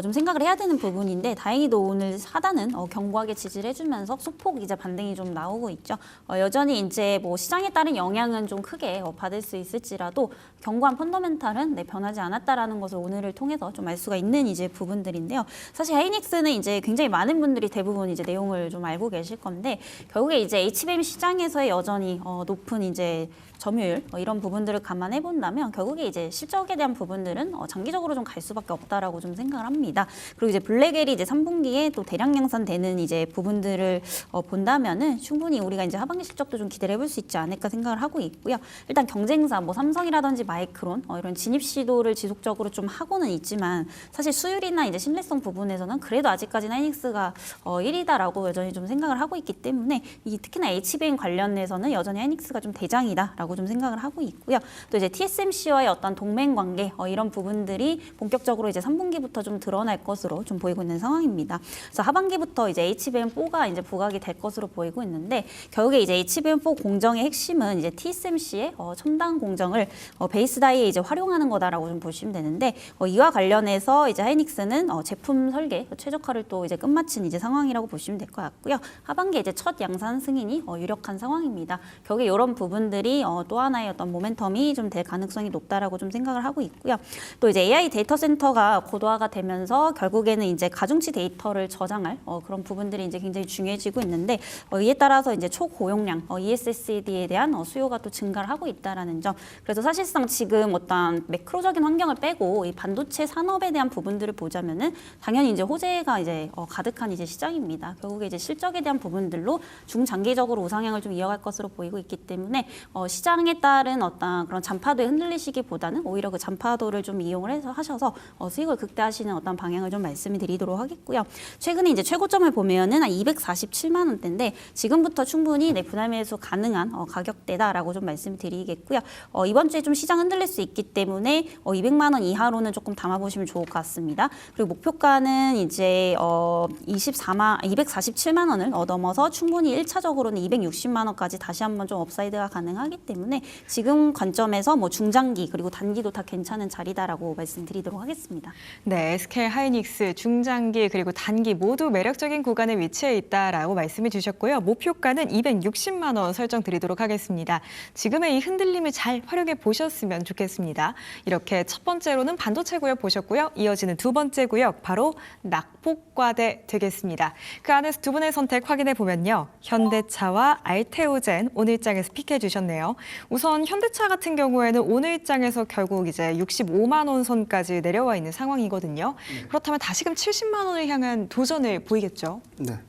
좀 생각을 해야 되는 부분인데 다행히도 오늘 하단은 견고하게 지지를 해주면서 소폭 이제 반등이 좀 나오고 있죠. 여전히 이제 뭐 시장에 따른 영향은 좀 크게 받을 수 있을지라도 견고한 펀더멘탈은 변하지 않았다라는 것을 오늘을 통해서 좀 알 수가 있는 이제 부분들인데요. 사실 하이닉스는 이제 굉장히 많은 분들이 대부분 이제 내용을 좀 알고 계실 건데 결국에 이제 HBM 시장에서의 여전히 높은 이제 점유율 이런 부분들을 감안해 본다면 결국에 이제 실적에 대한 부분들은 장기적으로 좀 갈 수밖에 없다라고 좀 생각을 합니다. 그리고 이제 블랙엘이 이제 3분기에 또 대량 양산되는 이제 부분들을 본다면은 충분히 우리가 이제 하반기 실적도 좀 기대를 해볼 수 있지 않을까 생각을 하고 있고요. 일단 경쟁사 뭐 삼성이라든지 마이크론 이런 진입 시도를 지속적으로 좀 하고는 있지만 사실 수율이나 이제 신뢰성 부분에서는 그래도 아직까지는 하이닉스가 1위다라고 여전히 좀 생각을 하고 있기 때문에 특히나 HBM 관련해서는 여전히 하이닉스가 좀 대장이다라고 좀 생각을 하고 있고요. 또 이제 TSMC와의 어떤 동맹 관계 이런 부분들이 본격적으로 이제 3분기부터 좀 드러날 것으로 좀 보이고 있는 상황입니다. 그래서 하반기부터 이제 HBM4가 이제 부각이 될 것으로 보이고 있는데 결국에 이제 HBM4 공정의 핵심은 이제 TSMC의 첨단 공정을 베이스 다이에 이제 활용하는 거다라고 좀 보시면 되는데 이와 관련해서 이제 하이닉스는 제품 설계 최적화를 또 이제 끝마친 이제 상황이라고 보시면 될 것 같고요. 하반기에 이제 첫 양산 승인이 유력한 상황입니다. 결국에 이런 부분들이 또 하나의 어떤 모멘텀이 좀 될 가능성이 높다라고 좀 생각을 하고 있고요. 또 이제 AI 데이터 센터가 고도화가 되면서 결국에는 이제 가중치 데이터를 저장할 그런 부분들이 이제 굉장히 중요해지고 있는데 이에 따라서 이제 초고용량 ESSD에 대한 수요가 또 증가를 하고 있다라는 점. 그래서 사실상 지금 어떤 매크로적인 환경을 빼고 이 반도체 산업에 대한 부분들을 보자면은 당연히 이제 호재가 이제 가득한 이제 시장입니다. 결국에 이제 실적에 대한 부분들로 중장기적으로 우상향을 좀 이어갈 것으로 보이고 있기 때문에 시장에 따른 어떤 그런 잔파도에 흔들리시기보다는 오히려 그 잔파도를 좀 이용을 해서 하셔서 수익을 극대화하시는 어떤 방향을 좀 말씀을 드리도록 하겠고요. 최근에 이제 최고점을 보면은 한 247만 원대인데 지금부터 충분히 분할 매수 가능한 가격대다라고 좀 말씀드리겠고요. 이번 주에 좀 시장 흔들릴 수 있기 때문에 200만 원 이하로는 조금 담아보시면 좋을 것 같습니다. 그리고 목표가는 이제 247만 원을 넘어서 충분히 1차적으로는 260만 원까지 다시 한번 좀 업사이드가 가능하기 때문에 지금 관점에서 뭐 중장기 그리고 단기도 다 괜찮은 자리다라고 말씀드리도록 하겠습니다. 네, SK 하이닉스 중장기 그리고 단기 모두 매력적인 구간에 위치해 있다라고 말씀해 주셨고요. 목표가는 260만 원 설정드리도록 하겠습니다. 지금의 이 흔들림을 잘 활용해 보셨으면 좋겠습니다. 이렇게 첫 번째로는 반도체 구역 보셨고요. 이어지는 두 번째 구역 바로 낙폭과대 되겠습니다. 그 안에서 두 분의 선택 확인해 보면요. 현대차와 알테오젠 오늘 장에서 픽해 주셨네요. 우선 현대차 같은 경우에는 오늘 장에서 결국 이제 65만 원 선까지 내려와 있는 상황이거든요. 그렇다면 다시금 70만 원을 향한 도전을 보이겠죠. 네.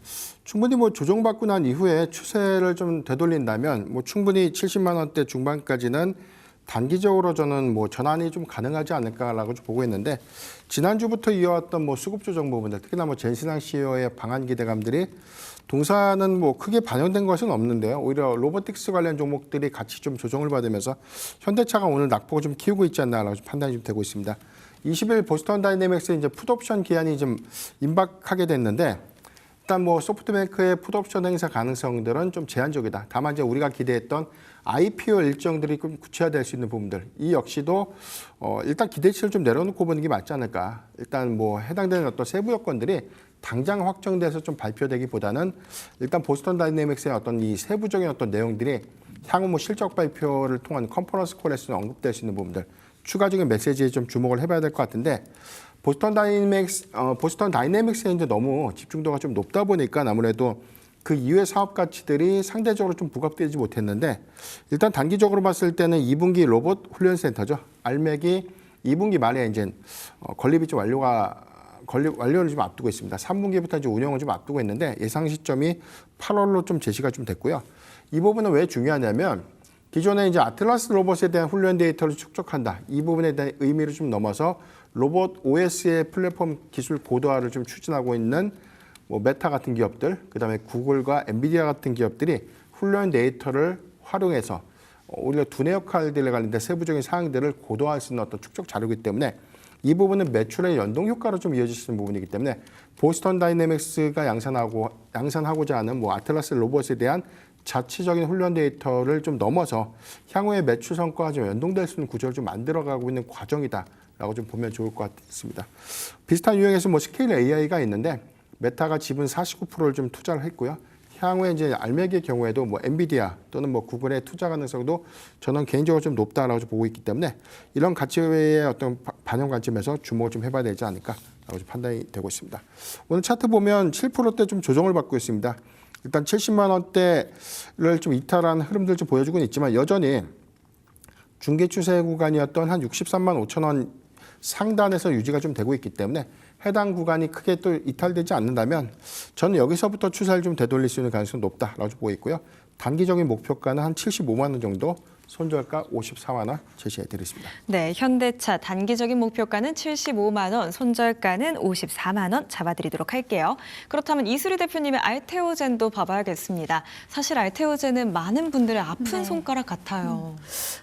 충분히 뭐 조정받고 난 이후에 추세를 좀 되돌린다면 뭐 충분히 70만 원대 중반까지는 단기적으로 저는 뭐 전환이 좀 가능하지 않을까라고 좀 보고 있는데 지난주부터 이어왔던 뭐 수급 조정 부분들 특히나 뭐 젠신항 CEO의 방한 기대감들이 동사는 뭐 크게 반영된 것은 없는데요. 오히려 로보틱스 관련 종목들이 같이 좀 조정을 받으면서 현대차가 오늘 낙폭을 좀 키우고 있지 않나라고 좀 판단이 좀 되고 있습니다. 20일 보스턴 다이내믹스 이제 풋옵션 기한이 좀 임박하게 됐는데 일단 뭐 소프트뱅크의 풋옵션 행사 가능성들은 좀 제한적이다. 다만 이제 우리가 기대했던 IPO 일정들이 좀 구체화될 수 있는 부분들 이 역시도 일단 기대치를 좀 내려놓고 보는 게 맞지 않을까. 일단 뭐 해당되는 어떤 세부 여건들이 당장 확정돼서 좀 발표되기보다는 일단 보스턴 다이내믹스의 어떤 이 세부적인 어떤 내용들이 향후 뭐 실적 발표를 통한 컨퍼런스 콜에서 언급될 수 있는 부분들 추가적인 메시지에 좀 주목을 해봐야 될 것 같은데 보스턴 다이내믹스에 이제 너무 집중도가 좀 높다 보니까 아무래도 그 이외의 사업 가치들이 상대적으로 좀 부각되지 못했는데 일단 단기적으로 봤을 때는 2분기 로봇 훈련 센터죠. 알맥이 2분기 말에 이제 건립이 좀 완료를 좀 앞두고 있습니다. 3분기부터 이제 운영을 좀 앞두고 있는데 예상 시점이 8월로 좀 제시가 좀 됐고요. 이 부분은 왜 중요하냐면 기존에 이제 아틀라스 로봇에 대한 훈련 데이터를 축적한다. 이 부분에 대한 의미를 좀 넘어서 로봇 OS의 플랫폼 기술 고도화를 좀 추진하고 있는 뭐 메타 같은 기업들, 그다음에 구글과 엔비디아 같은 기업들이 훈련 데이터를 활용해서 오히려 두뇌 역할들에 관련된 세부적인 사항들을 고도화할 수 있는 어떤 축적 자료이기 때문에 이 부분은 매출의 연동 효과로 좀 이어질 수 있는 부분이기 때문에 보스턴 다이내믹스가 양산하고자 하는 뭐 아틀라스 로봇에 대한 자체적인 훈련 데이터를 좀 넘어서 향후의 매출 성과가 좀 연동될 수 있는 구조를 좀 만들어가고 있는 과정이다라고 좀 보면 좋을 것 같습니다. 비슷한 유형에서 뭐 스케일 AI가 있는데 메타가 지분 49%를 좀 투자를 했고요. 향후에 이제 알맥의 경우에도 뭐 엔비디아 또는 뭐 구글의 투자 가능성도 저는 개인적으로 좀 높다라고 좀 보고 있기 때문에 이런 가치의 어떤 반영 관점에서 주목을 좀 해봐야 되지 않을까라고 좀 판단이 되고 있습니다. 오늘 차트 보면 7%대 좀 조정을 받고 있습니다. 일단 70만 원대를 좀 이탈한 흐름들 좀 보여주고는 있지만 여전히 중계 추세 구간이었던 한 63만 5천 원 상단에서 유지가 좀 되고 있기 때문에 해당 구간이 크게 또 이탈되지 않는다면 저는 여기서부터 추세를 좀 되돌릴 수 있는 가능성이 높다라고 보고 있고요. 단기적인 목표가는 한 75만 원 정도, 손절가 54만 원 제시해드리겠습니다. 네, 현대차 단기적인 목표가는 75만 원, 손절가는 54만 원 잡아드리도록 할게요. 그렇다면 이수리 대표님의 알테오젠도 봐봐야겠습니다. 사실 알테오젠은 많은 분들의 아픈 손가락 같아요.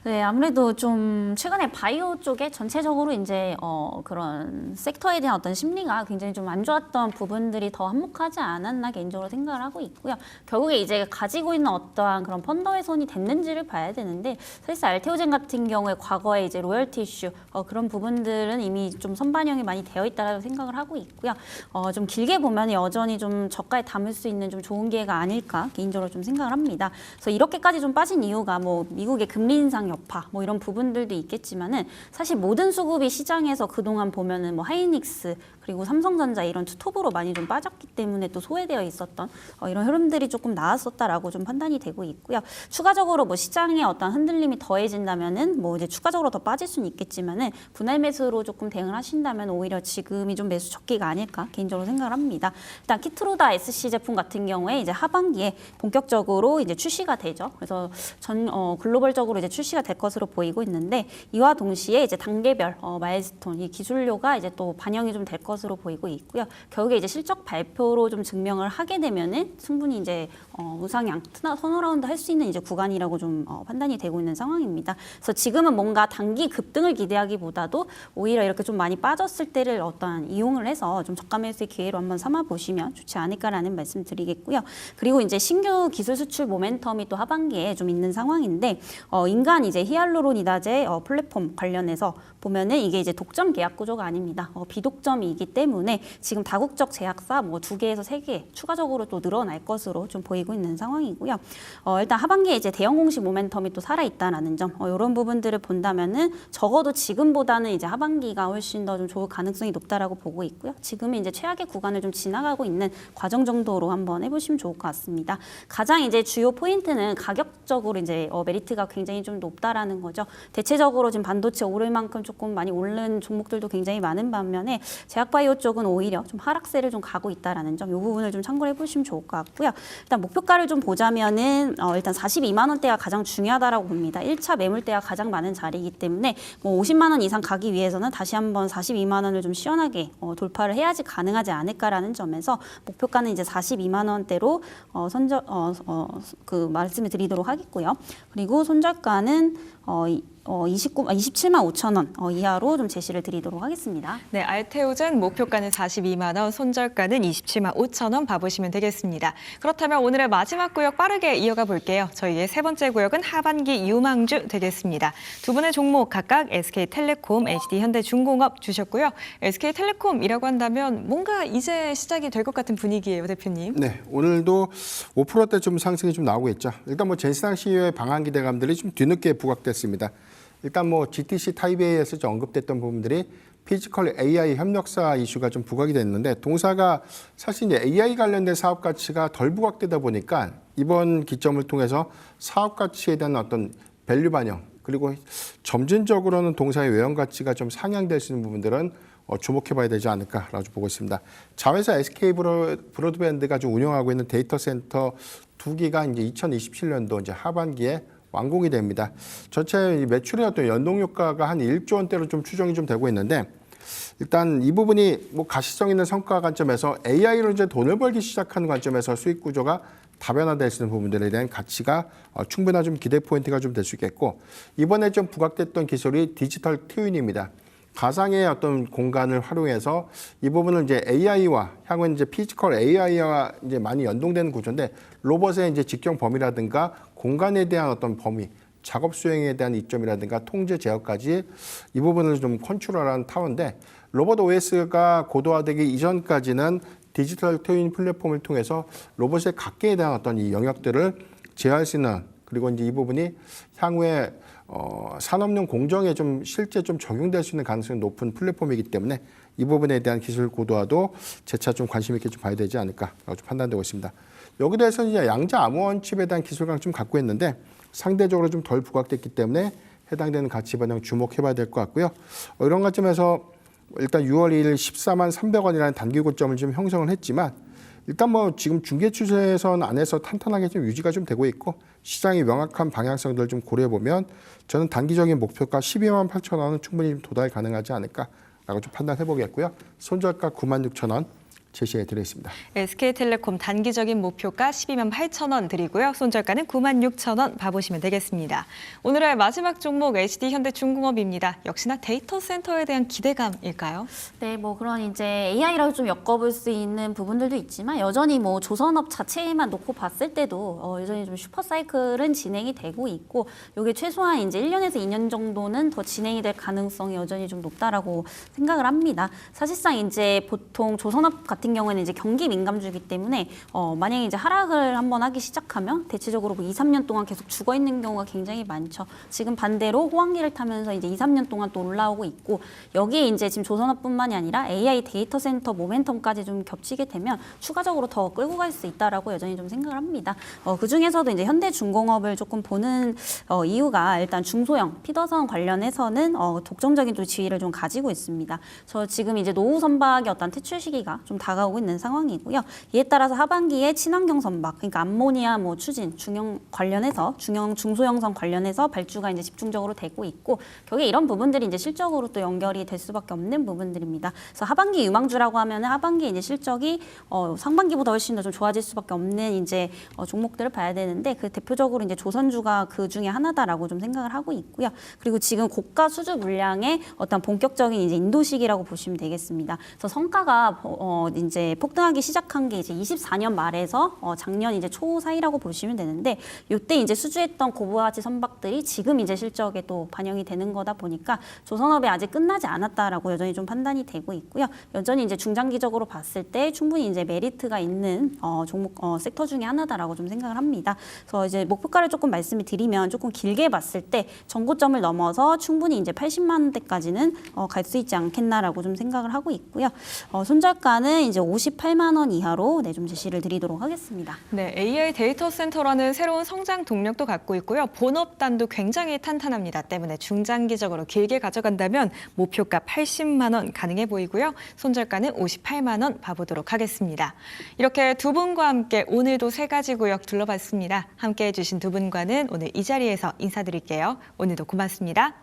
네, 아무래도 좀 최근에 바이오 쪽에 전체적으로 이제 그런 섹터에 대한 어떤 심리가 굉장히 좀 안 좋았던 부분들이 더 한몫하지 않았나 개인적으로 생각을 하고 있고요. 결국에 이제 가지고 있는 어떠한 그런 펀더 훼손이 됐는지를 봐야 되는데 사실 알테오젠 같은 경우에 과거에 이제 로열티 이슈 그런 부분들은 이미 좀 선반영이 많이 되어 있다고 생각을 하고 있고요. 좀 길게 보면 여전히 좀 저가에 담을 수 있는 좀 좋은 기회가 아닐까 개인적으로 좀 생각을 합니다. 그래서 이렇게까지 좀 빠진 이유가 뭐 미국의 금리 인상 여파 뭐 이런 부분들도 있겠지만은 사실 모든 수급이 시장에서 그동안 보면은 뭐 하이닉스 그리고 삼성전자 이런 투톱으로 많이 좀 빠졌기 때문에 또 소외되어 있었던 이런 흐름들이 조금 나왔었다라고 좀 판단이 되고 있고요. 추가적으로 뭐 시장의 어떤 흔들림이 더해진다면은 뭐 이제 추가적으로 더 빠질 수는 있겠지만은 분할 매수로 조금 대응을 하신다면 오히려 지금이 좀 매수 적기가 아닐까 개인적으로 생각을 합니다. 일단 키트루다 SC 제품 같은 경우에 이제 하반기에 본격적으로 이제 출시가 되죠. 그래서 글로벌적으로 이제 출시가 될 것으로 보이고 있는데 이와 동시에 이제 단계별 마일스톤 이 기술료가 이제 또 반영이 좀 될 것으로 것으로 보이고 있고요. 결국에 이제 실적 발표로 좀 증명을 하게 되면은 충분히 이제 우상향 턴어라운드 할 수 있는 이제 구간이라고 좀 판단이 되고 있는 상황입니다. 그래서 지금은 뭔가 단기 급등을 기대하기보다도 오히려 이렇게 좀 많이 빠졌을 때를 어떠한 이용을 해서 좀 저가 매수의 기회로 한번 삼아 보시면 좋지 않을까라는 말씀 드리겠고요. 그리고 이제 신규 기술 수출 모멘텀이 또 하반기에 좀 있는 상황인데 인간 이제 히알루론이다제 플랫폼 관련해서 보면은 이게 이제 독점 계약 구조가 아닙니다. 비독점이기 때문에 지금 다국적 제약사 뭐 2개에서 3개 추가적으로 또 늘어날 것으로 좀 보이고 있는 상황이고요. 일단 하반기에 이제 대형 공시 모멘텀이 또 살아 있다라는 점, 이런 부분들을 본다면은 적어도 지금보다는 이제 하반기가 훨씬 더 좀 좋을 가능성이 높다라고 보고 있고요. 지금은 이제 최악의 구간을 좀 지나가고 있는 과정 정도로 한번 해보시면 좋을 것 같습니다. 가장 이제 주요 포인트는 가격적으로 이제 메리트가 굉장히 좀 높다라는 거죠. 대체적으로 지금 반도체 오를 만큼 조금 많이 오른 종목들도 굉장히 많은 반면에 제약바이오 쪽은 오히려 좀 하락세를 좀 가고 있다라는 점, 이 부분을 좀 참고해 보시면 좋을 것 같고요. 일단 목표가를 좀 보자면은 일단 42만 원대가 가장 중요하다라고 봅니다. 1차 매물대가 가장 많은 자리이기 때문에 뭐 50만 원 이상 가기 위해서는 다시 한번 42만 원을 좀 시원하게 돌파를 해야지 가능하지 않을까라는 점에서 목표가는 이제 42만 원대로 말씀을 드리도록 하겠고요. 그리고 손절가는 27만 5천 원 이하로 좀 제시를 드리도록 하겠습니다. 네, 알테오젠 목표가는 42만 원, 손절가는 27만 5천 원 봐보시면 되겠습니다. 그렇다면 오늘의 마지막 구역 빠르게 이어가 볼게요. 저희의 세 번째 구역은 하반기 유망주 되겠습니다. 두 분의 종목 각각 SK텔레콤, HD현대중공업 주셨고요. SK텔레콤이라고 한다면 뭔가 이제 시작이 될 것 같은 분위기예요, 대표님. 네, 오늘도 5%대 좀 상승이 좀 나오고 있죠. 일단 뭐 젠스당 CEO의 방한 기대감들이 좀 뒤늦게 부각됐습니다. 일단 뭐 GTC 타이베이에서 좀 언급됐던 부분들이 피지컬 AI 협력사 이슈가 좀 부각이 됐는데, 동사가 사실 이제 AI 관련된 사업 가치가 덜 부각되다 보니까 이번 기점을 통해서 사업 가치에 대한 어떤 밸류 반영, 그리고 점진적으로는 동사의 외형 가치가 좀 상향될 수 있는 부분들은 주목해봐야 되지 않을까라고 보고 있습니다. 자회사 SK 브로드밴드가 좀 운영하고 있는 데이터 센터 2기가 이제 2027년도 이제 하반기에 완공이 됩니다. 전체 매출의 어떤 연동 효과가 한 1조 원대로 좀 추정이 좀 되고 있는데, 일단 이 부분이 뭐 가시성 있는 성과 관점에서 AI로 이제 돈을 벌기 시작하는 관점에서 수익 구조가 다변화될 수 있는 부분들에 대한 가치가 충분한 좀 기대 포인트가 좀 될 수 있겠고, 이번에 좀 부각됐던 기술이 디지털 트윈입니다. 가상의 어떤 공간을 활용해서 이 부분을 이제 AI와 향후에 이제 피지컬 AI와 이제 많이 연동되는 구조인데, 로봇의 이제 직경 범위라든가 공간에 대한 어떤 범위, 작업 수행에 대한 이점이라든가 통제 제어까지 이 부분을 좀 컨트롤하는 타워인데, 로봇 OS가 고도화되기 이전까지는 디지털 트윈 플랫폼을 통해서 로봇의 각계에 대한 어떤 이 영역들을 제어할 수 있는, 그리고 이제 이 부분이 향후에 산업용 공정에 좀 실제 좀 적용될 수 있는 가능성이 높은 플랫폼이기 때문에 이 부분에 대한 기술 고도화도 재차 좀 관심 있게 좀 봐야 되지 않을까라고 좀 판단되고 있습니다. 여기 대해서 이제 양자 암호원 칩에 대한 기술강 좀 갖고 있는데, 상대적으로 좀 덜 부각됐기 때문에 해당되는 가치 반영 주목해봐야 될 것 같고요. 이런 관점에서 일단 6월 2일 14만 300원이라는 단기 고점을 좀 형성을 했지만, 일단 뭐 지금 중계 추세선 안에서 탄탄하게 좀 유지가 좀 되고 있고, 시장의 명확한 방향성들을 좀 고려해 보면 저는 단기적인 목표가 12만 8천 원은 충분히 좀 도달 가능하지 않을까라고 좀 판단해 보겠고요. 손절가 9만 6천 원 제시해 드리겠습니다. SK텔레콤 단기적인 목표가 12만 8천 원 드리고요. 손절가는 9만 6천 원 봐보시면 되겠습니다. 오늘의 마지막 종목 HD현대중공업입니다. 역시나 데이터 센터에 대한 기대감일까요? 네, 뭐 그런 이제 AI라고 좀 엮어볼 수 있는 부분들도 있지만, 여전히 뭐 조선업 자체만 놓고 봤을 때도 여전히 좀 슈퍼 사이클은 진행이 되고 있고, 이게 최소한 이제 1년에서 2년 정도는 더 진행이 될 가능성이 여전히 좀 높다라고 생각을 합니다. 사실상 이제 보통 조선업 같은 경우에는 이제 경기 민감주이기 때문에 만약에 이제 하락을 한번 하기 시작하면 대체적으로 뭐 2, 3년 동안 계속 죽어 있는 경우가 굉장히 많죠. 지금 반대로 호황기를 타면서 이제 2, 3년 동안 또 올라오고 있고, 여기에 이제 지금 조선업뿐만이 아니라 AI 데이터 센터 모멘텀까지 좀 겹치게 되면 추가적으로 더 끌고 갈 수 있다라고 여전히 좀 생각을 합니다. 그 중에서도 이제 현대중공업을 조금 보는 이유가, 일단 중소형 피더선 관련해서는 독점적인 또 지위를 좀 가지고 있습니다. 저 지금 이제 노후 선박의 어떤 퇴출 시기가 좀 다가오고 있는 상황이고요. 이에 따라서 하반기에 친환경 선박, 그러니까 암모니아 추진, 중소형선 관련해서 발주가 이제 집중적으로 되고 있고, 결국에 이런 부분들이 이제 실적으로 또 연결이 될 수밖에 없는 부분들입니다. 그래서 하반기 유망주라고 하면 하반기 이제 실적이 상반기보다 훨씬 더 좀 좋아질 수밖에 없는 이제 종목들을 봐야 되는데, 그 대표적으로 이제 조선주가 그 중에 하나다라고 좀 생각을 하고 있고요. 그리고 지금 고가 수주 물량의 어떤 본격적인 이제 인도시기라고 보시면 되겠습니다. 그래서 성과가 이제 폭등하기 시작한 게 이제 24년 말에서 작년 이제 초 사이라고 보시면 되는데, 이때 이제 수주했던 고부가치 선박들이 지금 이제 실적에 또 반영이 되는 거다 보니까 조선업이 아직 끝나지 않았다라고 여전히 좀 판단이 되고 있고요. 여전히 이제 중장기적으로 봤을 때 충분히 이제 메리트가 있는 종목 섹터 중에 하나다라고 좀 생각을 합니다. 그래서 이제 목표가를 조금 말씀을 드리면, 조금 길게 봤을 때 전고점을 넘어서 충분히 이제 80만 원대까지는 갈 수 있지 않겠나라고 좀 생각을 하고 있고요. 손절가는 이제 58만 원 이하로 좀 제시를 드리도록 하겠습니다. 네, AI 데이터 센터라는 새로운 성장 동력도 갖고 있고요. 본업단도 굉장히 탄탄합니다. 때문에 중장기적으로 길게 가져간다면 목표가 80만 원 가능해 보이고요. 손절가는 58만 원 봐보도록 하겠습니다. 이렇게 두 분과 함께 오늘도 세 가지 구역 둘러봤습니다. 함께해 주신 두 분과는 오늘 이 자리에서 인사드릴게요. 오늘도 고맙습니다.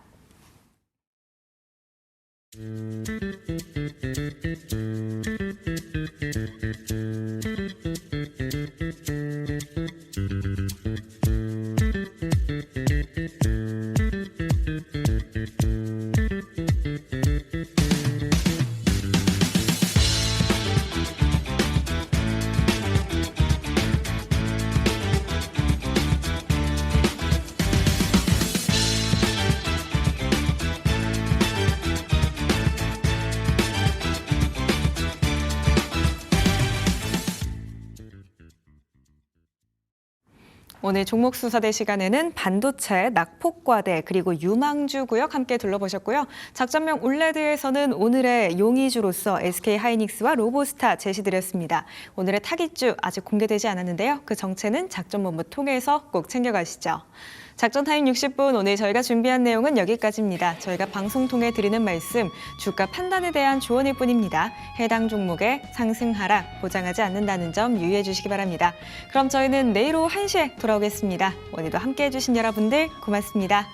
오늘 종목 수사대 시간에는 반도체, 낙폭과대, 그리고 유망주 구역 함께 둘러보셨고요. 작전명 올레드에서는 오늘의 용의주로서 SK하이닉스와 로보스타 제시드렸습니다. 오늘의 타깃주 아직 공개되지 않았는데요. 그 정체는 작전본부 통해서 꼭 챙겨가시죠. 작전타임 60분, 오늘 저희가 준비한 내용은 여기까지입니다. 저희가 방송 통해 드리는 말씀, 주가 판단에 대한 조언일 뿐입니다. 해당 종목의 상승 하락 보장하지 않는다는 점 유의해 주시기 바랍니다. 그럼 저희는 내일 오후 1시에 돌아오겠습니다. 오늘도 함께해 주신 여러분들 고맙습니다.